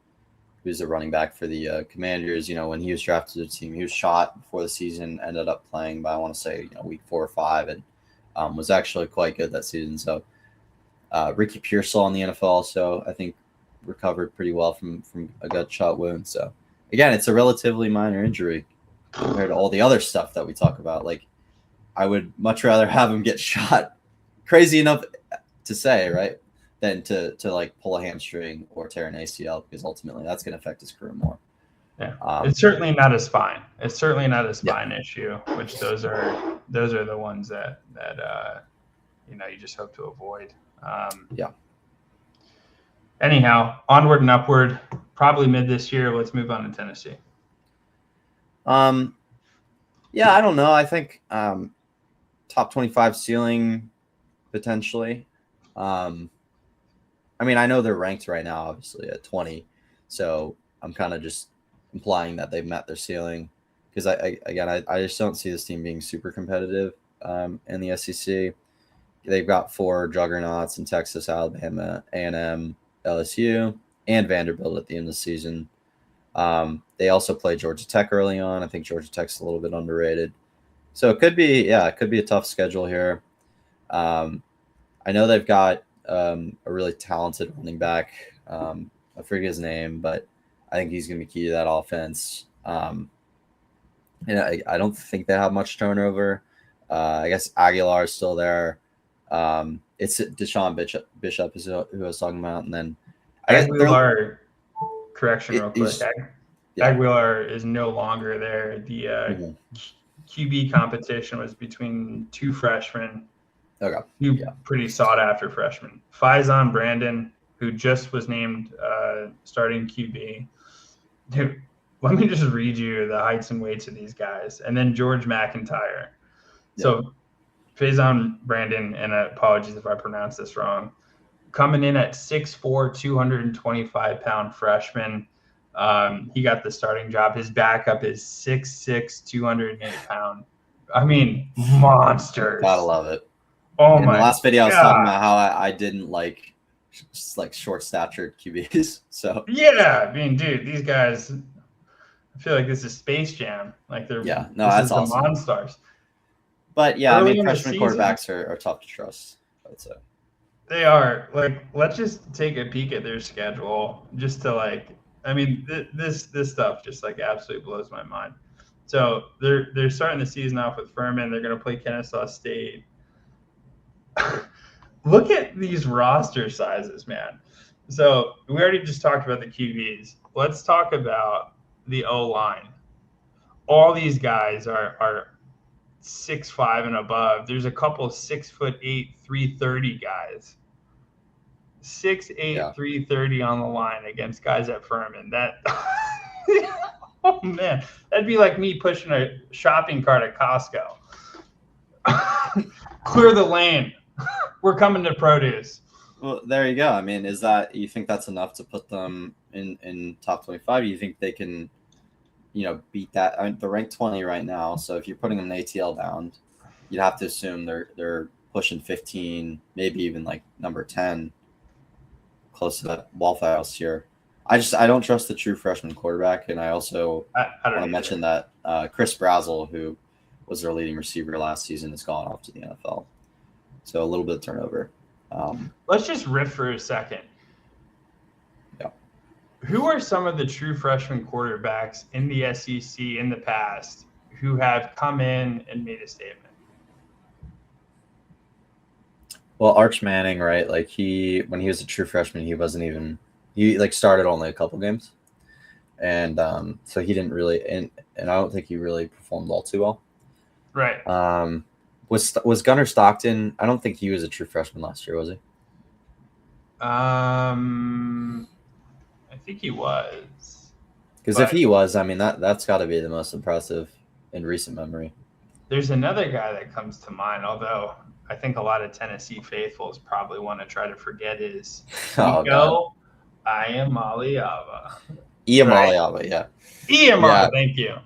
who's a running back for the Commanders. When he was drafted to the team, he was shot before the season, ended up playing by, I want to say, week 4 or 5, and was actually quite good that season. So Ricky Pearsall in the NFL also, I think, recovered pretty well from a gunshot wound. So again, it's a relatively minor injury compared to all the other stuff that we talk about. Like, I would much rather have him get shot, crazy enough to say, right, than to like pull a hamstring or tear an ACL, because ultimately that's going to affect his career more.
Yeah, it's certainly not a spine. It's certainly not a spine issue, which those are the ones that you just hope to avoid. Anyhow, onward and upward. Probably mid this year. Let's move on to Tennessee.
I don't know. I think top 25 ceiling potentially. I know they're ranked right now, obviously, at 20. So I'm kind of just implying that they've met their ceiling, because I just don't see this team being super competitive in the SEC. They've got 4 juggernauts in Texas, Alabama, A&M, LSU, and Vanderbilt at the end of the season. They also play Georgia Tech early on. I think Georgia Tech's a little bit underrated. So it could be a tough schedule here. I know they've got a really talented running back. I forget his name, but I think he's going to be key to that offense. And I don't think they have much turnover. I guess Aguilar is still there. It's Deshaun Bishop is who I was talking about, and then
Aguilar. Correction, real quick. Aguilar is no longer there. QB competition was between two freshmen.
Okay.
Two pretty sought-after freshmen. Faison Brandon, who just was named starting QB. Dude, let me just read you the heights and weights of these guys. And then George McIntyre. So Faison Brandon, and apologies if I pronounce this wrong, coming in at 6'4", 225-pound freshman. He got the starting job. His backup is 6'6", 208-pound. I mean, monsters.
Gotta love it.
Oh,
in
my
the last video, I was
God.
talking about how I didn't like short-statured QBs. So
yeah, I mean, dude, these guys. I feel like this is Space Jam. Like they're
that's awesome.
The Monstars.
But yeah,
Early
I mean,
in the
freshman
season,
quarterbacks are tough to trust, I would say.
They are. Like, let's just take a peek at their schedule, just to I mean, this stuff just absolutely blows my mind. So they're starting the season off with Furman. They're going to play Kennesaw State. Look at these roster sizes, man. So we already just talked about the QBs. Let's talk about the O-line. All these guys are 6'5" and above. There's a couple 6'8", 330 guys. 6'8", 330 on the line against guys at Furman. That oh man, that'd be like me pushing a shopping cart at Costco. Clear the lane. We're coming to produce.
Well, there you go. I mean, you think that's enough to put them in top 25? Do you think they can, beat that? I mean, they're ranked 20 right now. So if you're putting them in ATL bound, you'd have to assume they're pushing 15, maybe even number 10, close to that Waffle House here. I don't trust the true freshman quarterback, and I also want to mention that Chris Brazel, who was their leading receiver last season, has gone off to the NFL. So a little bit of turnover.
Let's just riff for a second.
Yeah.
Who are some of the true freshman quarterbacks in the SEC in the past who have come in and made a statement?
Well, Arch Manning, right? When he was a true freshman, he started only a couple games. And so he didn't really, and I don't think he really performed all too well.
Right.
Was Gunner Stockton? I don't think he was a true freshman last year, was he?
I think he was.
Because if he was, I mean, that's got to be the most impressive in recent memory.
There's another guy that comes to mind, although I think a lot of Tennessee faithfuls probably want to try to forget his Iamaleava.
Iamaleava, yeah.
Iamaleava, thank you.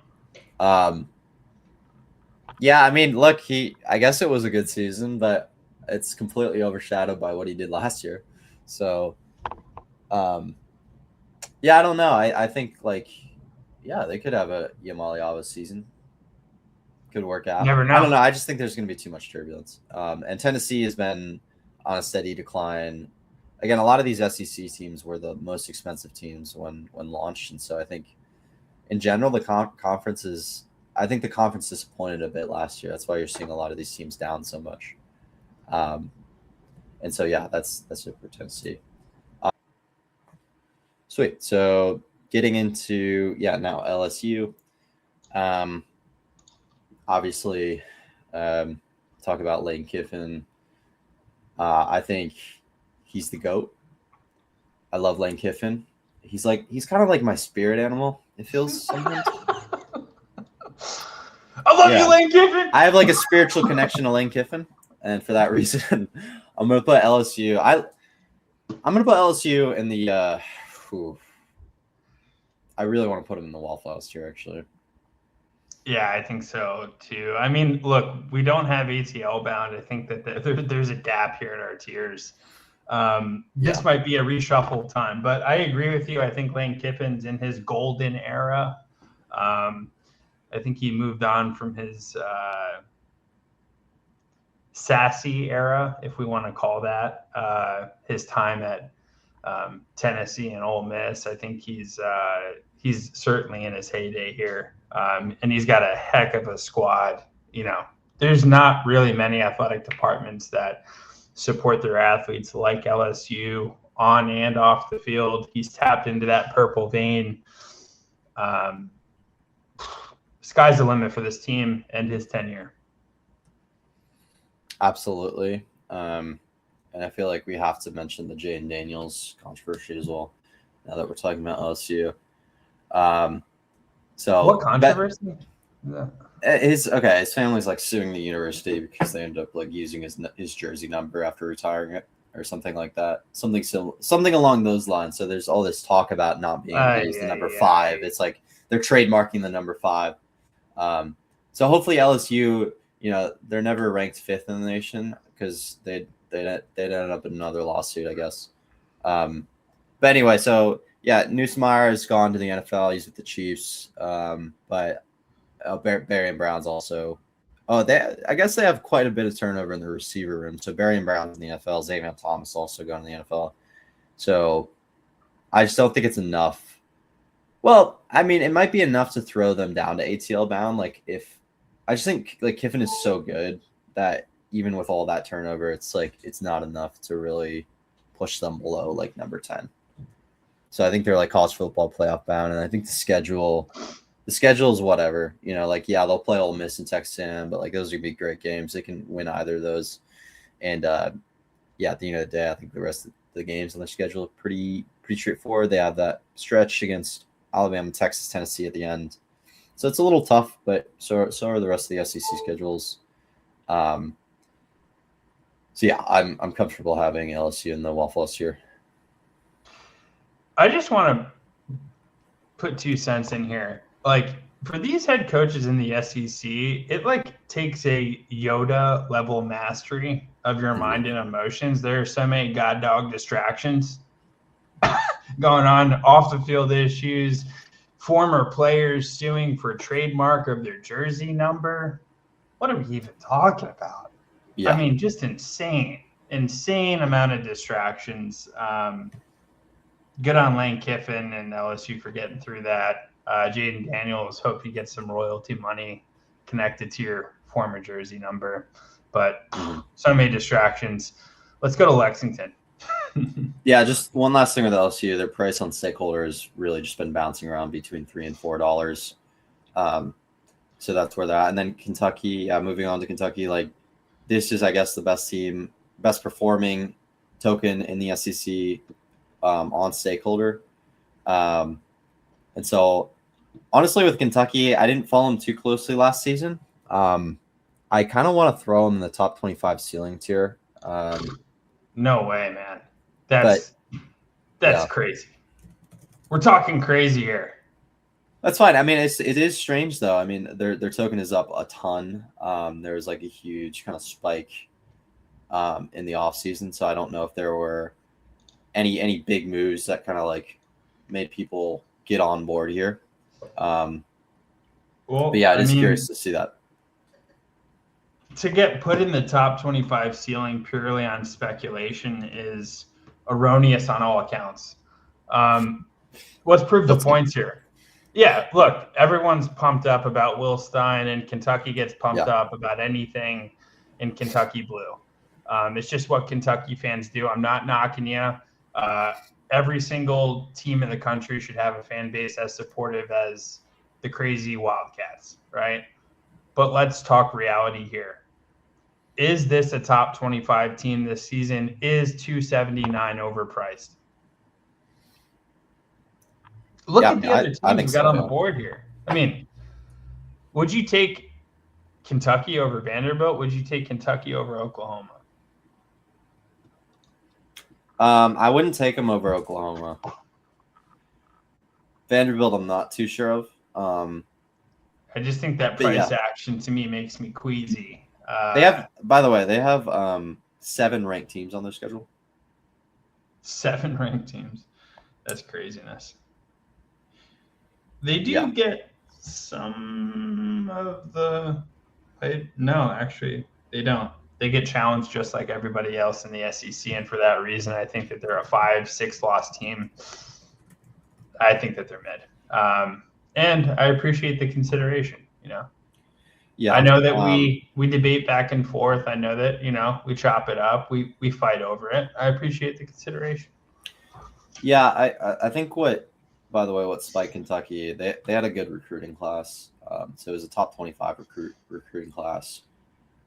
Yeah, I mean, look, I guess it was a good season, but it's completely overshadowed by what he did last year. So, yeah, I don't know. I think they could have a Iamaleava season. Could work out.
Never know.
I don't know. I just think there's going to be too much turbulence. And Tennessee has been on a steady decline. Again, a lot of these SEC teams were the most expensive teams when launched, and so I think in general the conference is. I think the conference disappointed a bit last year. That's why you're seeing a lot of these teams down so much. And so, yeah, that's it for Tennessee. Sweet. So getting into, now LSU. Obviously, talk about Lane Kiffin. I think he's the GOAT. I love Lane Kiffin. He's kind of like my spirit animal, it feels sometimes.
I love you, Lane Kiffin.
I have a spiritual connection to Lane Kiffin, and for that reason, I'm going to put LSU. I'm going to put LSU in the. I really want to put him in the Waffle House here, actually.
Yeah, I think so too. I mean, look, we don't have ATL bound. I think that there's a gap here in our tiers. This might be a reshuffle time, but I agree with you. I think Lane Kiffin's in his golden era. I think he moved on from his sassy era, if we want to call that, his time at Tennessee and Ole Miss. I think he's certainly in his heyday here, and he's got a heck of a squad. There's not really many athletic departments that support their athletes like LSU on and off the field. He's tapped into that purple vein. sky's the limit for this team and his tenure.
Absolutely. And I feel like we have to mention the Jaden Daniels controversy as well, now that we're talking about LSU. So
what controversy?
His family's like suing the university because they ended up like using his jersey number after retiring it or something like that. Something along those lines. So there's all this talk about not being able to use the number 5. It's like they're trademarking the number 5. So hopefully LSU, they're never ranked 5th in the nation because they'd end up in another lawsuit, I guess. But anyway, so yeah, Nussmeier has gone to the NFL. He's with the Chiefs. But Barry and Brown's also. I guess they have quite a bit of turnover in the receiver room. So Barry and Brown's in the NFL. Xavier Thomas also going to the NFL. So I just don't think it's enough. Well, I mean, it might be enough to throw them down to ATL bound. I just think like Kiffin is so good that even with all that turnover, it's not enough to really push them below like number 10. So I think they're like college football playoff bound, and I think the schedule is whatever. They'll play Ole Miss and Texas A&M, but like those would be great games. They can win either of those. And at the end of the day, I think the rest of the games on their schedule are pretty straightforward. They have that stretch against Alabama, Texas, Tennessee at the end. So it's a little tough, but so are the rest of the SEC schedules. So yeah, I'm comfortable having LSU in the Waffle House here.
I just want to put 2 cents in here. Like for these head coaches in the SEC, it takes a Yoda level mastery of your mind and emotions. There are so many god dog distractions going on, off the field issues, former players suing for trademark of their jersey number. What are we even talking about? Yeah. I mean, just insane amount of distractions. Good on Lane Kiffin and LSU for getting through that. Jaden Daniels, hope you get some royalty money connected to your former jersey number. But so many distractions. Let's go to Lexington.
Yeah, just one last thing with LSU. Their price on stakeholder has really just been bouncing around between $3 and $4. So that's where they're at. And then Kentucky, moving on to Kentucky, this is, I guess, the best performing token in the SEC on stakeholder. And so, honestly, with Kentucky, I didn't follow them too closely last season. I kind of want to throw them in the top 25 ceiling tier.
No way, man. That's crazy. We're talking crazy here.
That's fine. I mean, it is strange though. I mean, their token is up a ton. There was a huge kind of spike in the off season, so I don't know if there were any big moves that kind of made people get on board here. But yeah, I'm just curious to see that.
To get put in the top 25 ceiling purely on speculation is erroneous on all accounts. Let's prove the points here. Yeah, look, everyone's pumped up about Will Stein, and Kentucky gets pumped up about anything in Kentucky blue. It's just what Kentucky fans do. I'm not knocking you. Every single team in the country should have a fan base as supportive as the crazy Wildcats, right? But let's talk reality here. Is this a top 25 team this season? Is 279 overpriced? Look at the other teams we got on the board here. I mean, would you take Kentucky over Vanderbilt? Would you take Kentucky over Oklahoma?
I wouldn't take them over Oklahoma. Vanderbilt, I'm not too sure of.
I just think that price action to me makes me queasy.
They have, by the way, 7 ranked teams on their schedule.
7 ranked teams. That's craziness. They do get some of the – no, actually, they don't. They get challenged just like everybody else in the SEC, and for that reason, I think that they're a 5-6 loss team. I think that they're mid. And I appreciate the consideration, Yeah, I know that we debate back and forth. I know that, we chop it up. We fight over it. I appreciate the consideration.
Yeah, I think what by the way, what spiked Kentucky. They had a good recruiting class. So it was a top 25 recruiting class.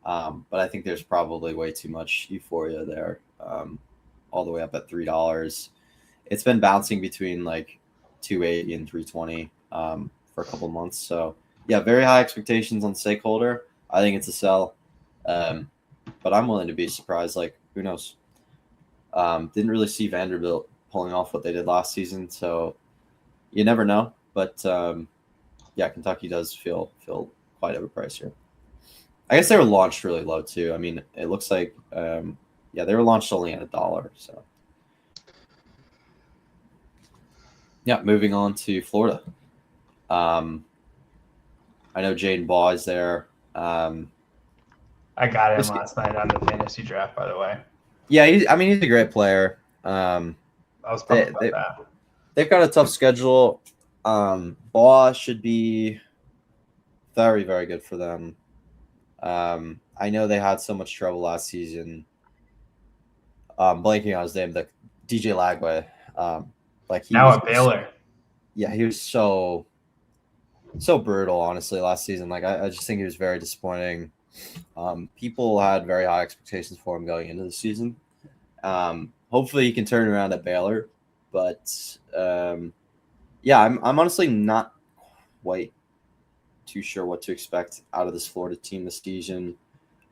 But I think there's probably way too much euphoria there, all the way up at $3. It's been bouncing between like 280 and 320 for a couple months. So yeah, very high expectations on Stakeholder. I think it's a sell, but I'm willing to be surprised. Like, who knows? Didn't really see Vanderbilt pulling off what they did last season, so you never know. But yeah, Kentucky does feel quite overpriced here. I guess they were launched really low too. I mean, it looks like yeah, they were launched only at $1. So yeah, moving on to Florida. I know Jaden Baugh is there.
I got him last night on the fantasy draft, by the way.
Yeah, he's a great player.
I was pumped about that.
They've got a tough schedule. Baugh should be very, very good for them. I know they had so much trouble last season. Blanking on his name, the DJ Lagway. Like he
now
was,
at Baylor.
Yeah, he was so brutal, honestly, last season. Like I just think he was very disappointing. People had very high expectations for him going into the season. Hopefully he can turn around at Baylor, but yeah, I'm honestly not quite too sure what to expect out of this Florida team this season.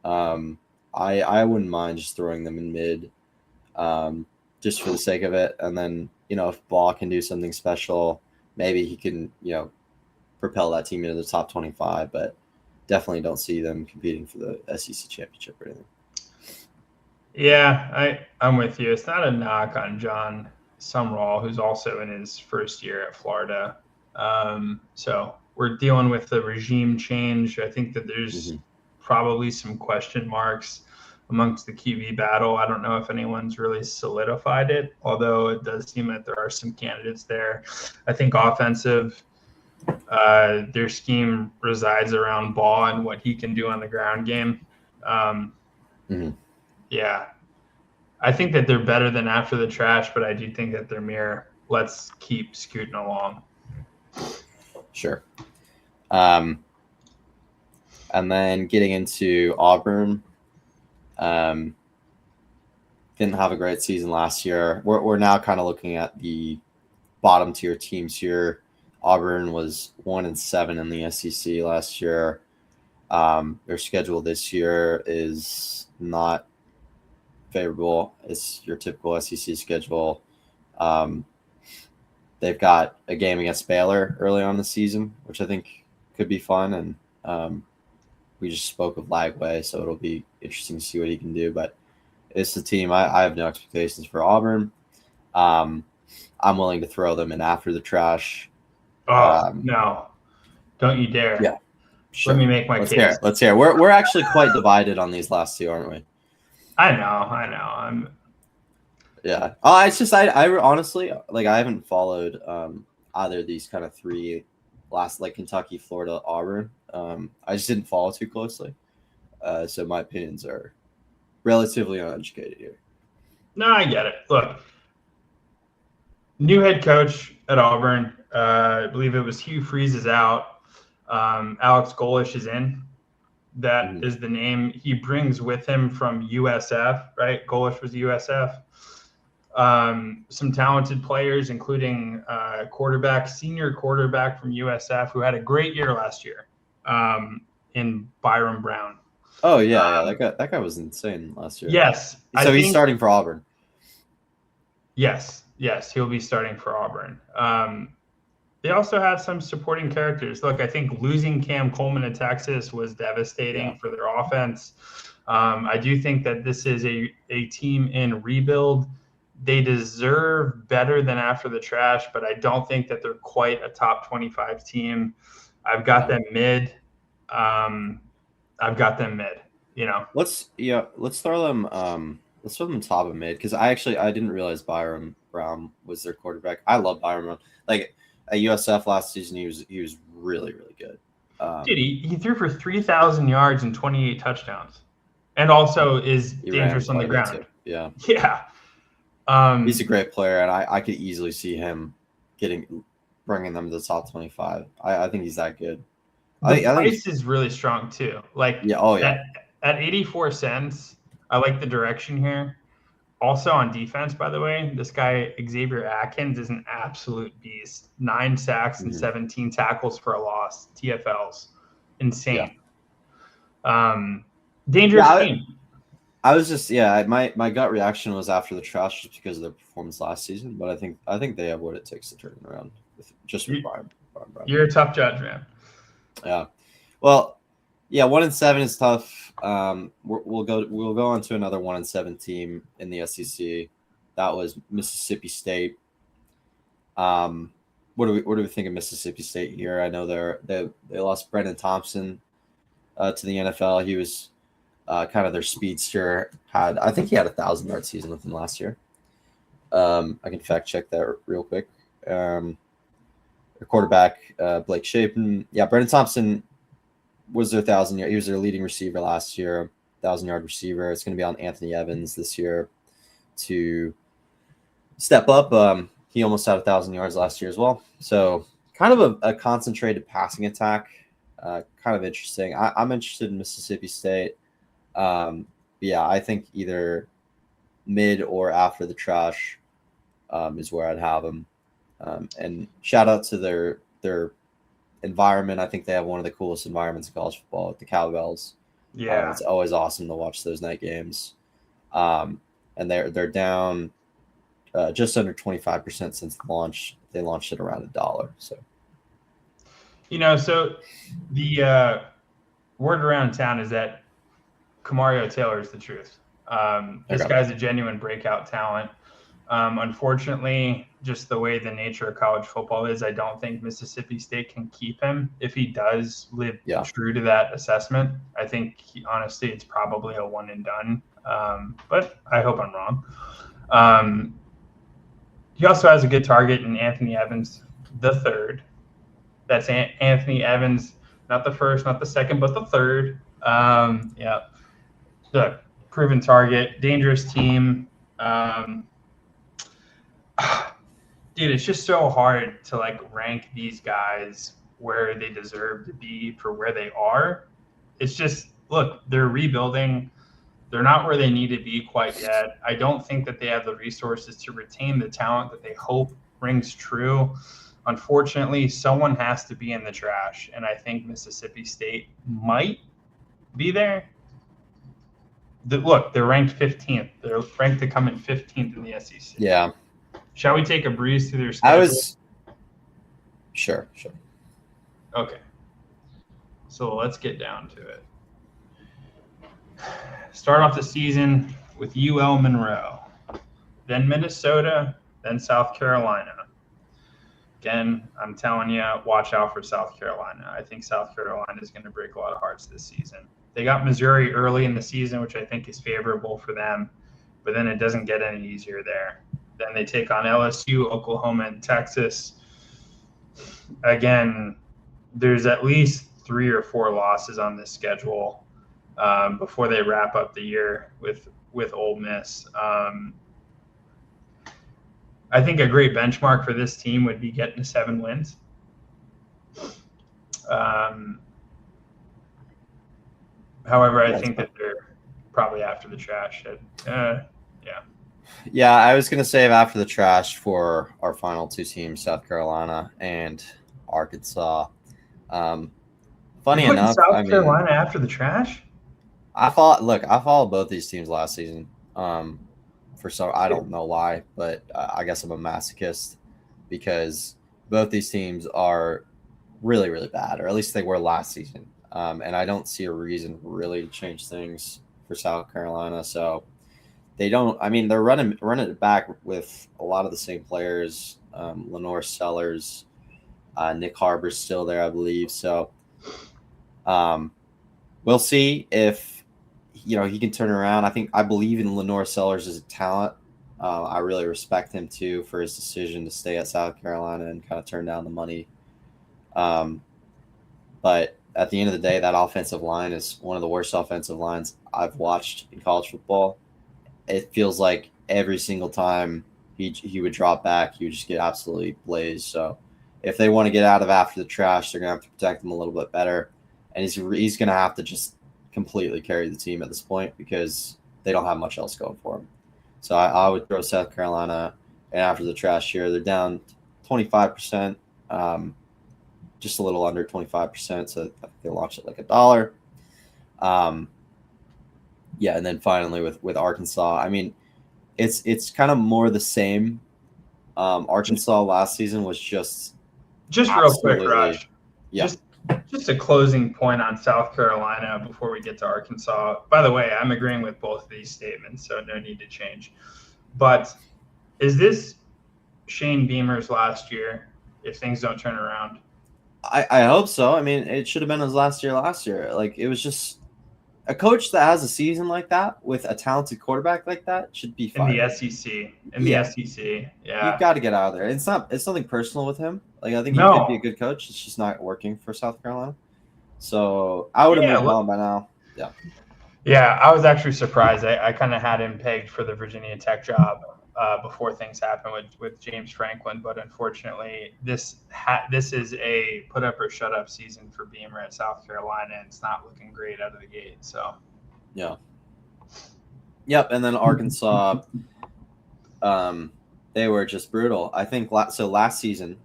I wouldn't mind just throwing them in mid, just for the sake of it, and then if Baugh can do something special, maybe he can propel that team into the top 25, but definitely don't see them competing for the SEC championship or anything.
Yeah, I'm with you. It's not a knock on John Sumrall, who's also in his first year at Florida. So we're dealing with the regime change. I think that there's probably some question marks amongst the QB battle. I don't know if anyone's really solidified it, although it does seem that there are some candidates there. I think offensive, their scheme resides around Baugh and what he can do on the ground game. Yeah, I think that they're better than after the trash, but I do think that they're mere let's keep scooting along.
Sure. And then getting into Auburn, didn't have a great season last year. We're now kind of looking at the bottom tier teams here. Auburn was 1-7 in the SEC last year. Their schedule this year is not favorable. It's your typical SEC schedule. They've got a game against Baylor early on in the season, which I think could be fun. And we just spoke of Lagway, so it'll be interesting to see what he can do. But it's the team. I have no expectations for Auburn. I'm willing to throw them in after the trash.
No, don't you dare.
Yeah. Sure.
Let me make my case.
Let's hear. We're actually quite divided on these last two, aren't we?
I know.
Yeah. It's just I honestly I haven't followed either of these kind of three last, like Kentucky, Florida, Auburn. I just didn't follow too closely. So my opinions are relatively uneducated here.
No, I get it. Look, new head coach at Auburn. I believe it was Hugh Freeze is out. Alex Golish is in. That is the name he brings with him from USF, right? Golish was USF. Some talented players, including senior quarterback from USF, who had a great year last year, in Byron Brown.
Oh yeah, that guy was insane last year.
Yes,
so he's starting for Auburn.
Yes, he'll be starting for Auburn. They also have some supporting characters. Look, I think losing Cam Coleman to Texas was devastating for their offense. I do think that this is a team in rebuild. They deserve better than after the trash, but I don't think that they're quite a top 25 team. I've got them mid.
Let's throw them. Let's throw them top of mid, because I didn't realize Byron Brown was their quarterback. I love Byron Brown. Like at USF last season, he was really, really good.
Dude, he threw for 3,000 yards and 28 touchdowns, and also is dangerous on the ground.
Yeah.
Yeah.
He's a great player, and I could easily see him getting bringing them to the top 25. I think he's that good.
The
I think
price is really strong too. Like
yeah. Oh yeah.
at 84 cents, I like the direction here. Also on defense, by the way, this guy Xavier Atkins is an absolute beast. 9 sacks and 17 tackles for a loss. TFLs, insane. Dangerous team.
I was just my gut reaction was after the trash just because of their performance last season, but I think they have what it takes to turn it around. With Brian.
You're a tough judge, man.
Yeah. Well, yeah, 1-7 is tough. We'll go on to another 1-7 team in the SEC. That was Mississippi State. What do we think of Mississippi State here? I know they lost Brendan Thompson to the NFL. He was kind of their speedster. I think he had a 1,000-yard season with them last year. I can fact check that real quick. Their quarterback Blake Shapen. Yeah, Brendan Thompson was their 1,000-yard. He was their leading receiver last year, 1,000-yard receiver. It's going to be on Anthony Evans this year to step up. He almost had 1,000 yards last year as well. So kind of a concentrated passing attack. Kind of interesting. I'm interested in Mississippi State. Yeah, I think either mid or after the trash is where I'd have them. And shout out to their environment. I think they have one of the coolest environments in college football with the cowbells.
Yeah,
it's always awesome to watch those night games. And they're down just under 25% since the launch. They launched it around $1. So,
so the word around town is that Kamario Taylor is the truth. This guy's a genuine breakout talent. Unfortunately, just the way the nature of college football is, I don't think Mississippi State can keep him. If he does live true to that assessment, I think honestly it's probably a one and done. But I hope I'm wrong. He also has a good target in Anthony Evans, the third. That's Anthony Evans, not the first, not the second, but the third. The proven target, dangerous team. Dude, it's just so hard to rank these guys where they deserve to be for where they are. It's just, look, they're rebuilding. They're not where they need to be quite yet. I don't think that they have the resources to retain the talent that they hope rings true. Unfortunately, someone has to be in the trash, and I think Mississippi State might be there. Look, they're ranked 15th. They're ranked to come in 15th in the SEC.
Yeah.
Shall we take a breeze through their schedule?
Sure.
Okay. So let's get down to it. Start off the season with UL Monroe, then Minnesota, then South Carolina. Again, I'm telling you, watch out for South Carolina. I think South Carolina is going to break a lot of hearts this season. They got Missouri early in the season, which I think is favorable for them, but then it doesn't get any easier there. Then they take on LSU, Oklahoma, and Texas. Again, there's at least 3 or 4 losses on this schedule before they wrap up the year with Ole Miss. I think a great benchmark for this team would be getting to 7 wins. However, I think that they're probably after the trash.
Yeah, I was going to save after the trash for our final 2 teams, South Carolina and Arkansas. Funny enough,
South Carolina after the trash?
I followed both these teams last season. I don't know why, but I guess I'm a masochist because both these teams are really, really bad, or at least they were last season. And I don't see a reason really to change things for South Carolina. So they don't. I mean, they're running it back with a lot of the same players. Lenore Sellers, Nick Harbor's still there, I believe. So we'll see if he can turn around. I believe in Lenore Sellers as a talent. I really respect him too for his decision to stay at South Carolina and kind of turn down the money. But at the end of the day, that offensive line is one of the worst offensive lines I've watched in college football. It feels like every single time he would drop back, he would just get absolutely blazed. So if they want to get out of after the trash, they're going to have to protect him a little bit better. And he's going to have to just completely carry the team at this point because they don't have much else going for them. So I would throw South Carolina and after the trash here. They're down 25%, just a little under 25%. So I think they launched it like $1. Yeah, and then finally with Arkansas, I mean, it's kind of more the same. Arkansas last season was just
real quick, Raj.
Yeah.
Just a closing point on South Carolina before we get to Arkansas. By the way, I'm agreeing with both of these statements, so no need to change. But is this Shane Beamer's last year if things don't turn around?
I hope so. I mean, it should have been his last year. Like, it was just a coach that has a season like that with a talented quarterback like that should be fine.
In the SEC. Yeah.
You've got to get out of there. It's nothing personal with him. Like, I think he could be a good coach. It's just not working for South Carolina. So I would have moved on by now. Yeah.
Yeah, I was actually surprised. I kind of had him pegged for the Virginia Tech job before things happened with James Franklin, but unfortunately, this is a put up or shut up season for Beamer at South Carolina, and it's not looking great out of the gate. So,
yeah, yep. And then Arkansas, they were just brutal. I think so. Last season,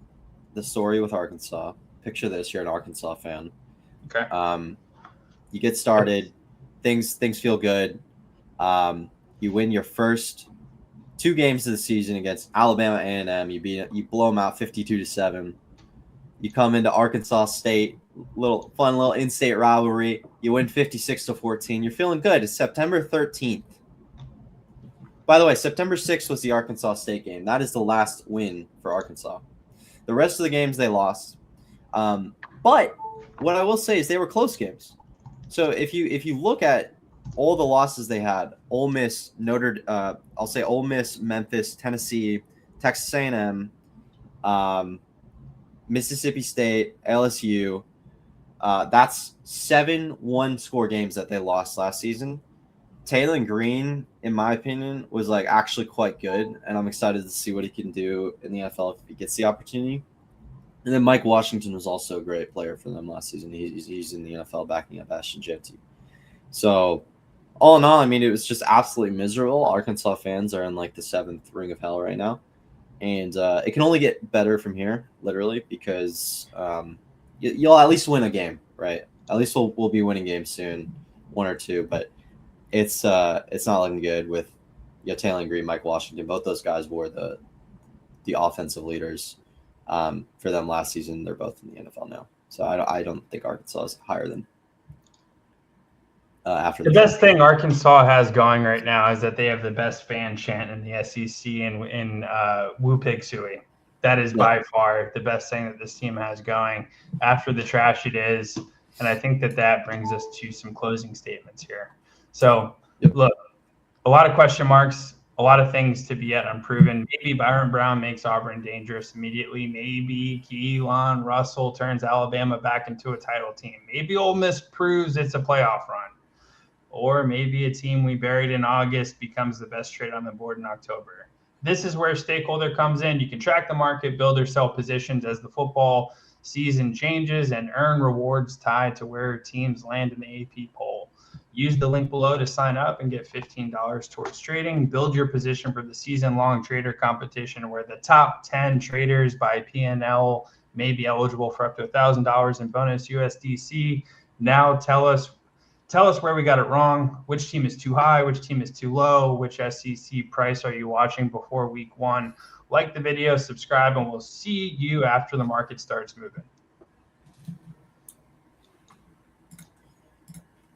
the story with Arkansas. Picture this: you're an Arkansas fan.
Okay.
You get started, things feel good. You win your first 2 games of the season against Alabama A&M. You blow them out 52-7. You come into Arkansas State, fun little in-state rivalry. You win 56-14. You're feeling good. It's September 13th. By the way, September 6th was the Arkansas State game. That is the last win for Arkansas. The rest of the games they lost. But what I will say is they were close games. So if you look at all the losses they had, Ole Miss, Ole Miss, Memphis, Tennessee, Texas A&M, Mississippi State, LSU, that's 7 one-score games that they lost last season. Taylor Green, in my opinion, was like actually quite good, and I'm excited to see what he can do in the NFL if he gets the opportunity. And then Mike Washington was also a great player for them last season. He's in the NFL backing up Ashton Jeanty. So all in all, I mean, it was just absolutely miserable. Arkansas fans are in like the 7th ring of hell right now. And it can only get better from here, literally, because you'll at least win a game, right? At least we'll be winning games soon, 1 or 2. But it's not looking good with Taylor Green, Mike Washington. Both those guys were the offensive leaders for them last season. They're both in the NFL now. So I don't think Arkansas is higher than after
the best thing Arkansas has going right now is that they have the best fan chant in the SEC in Woo Pig Suey. That is by far the best thing that this team has going after the trash it is. And I think that brings us to some closing statements here. So, Look, a lot of question marks, a lot of things to be yet unproven. Maybe Byron Brown makes Auburn dangerous immediately. Maybe Keelan Russell turns Alabama back into a title team. Maybe Ole Miss proves it's a playoff run. Or maybe a team we buried in August becomes the best trade on the board in October. This is where stakeholder comes in. You can track the market, build or sell positions as the football season changes, and earn rewards tied to where teams land in the AP poll. Use the link below to sign up and get $15 towards trading. Build your position for the season-long trader competition where the top 10 traders by P&L may be eligible for up to $1,000 in bonus USDC. Now tell us where we got it wrong. Which team is too high? Which team is too low? Which SEC price are you watching before week 1? Like the video, subscribe, and we'll see you after the market starts moving.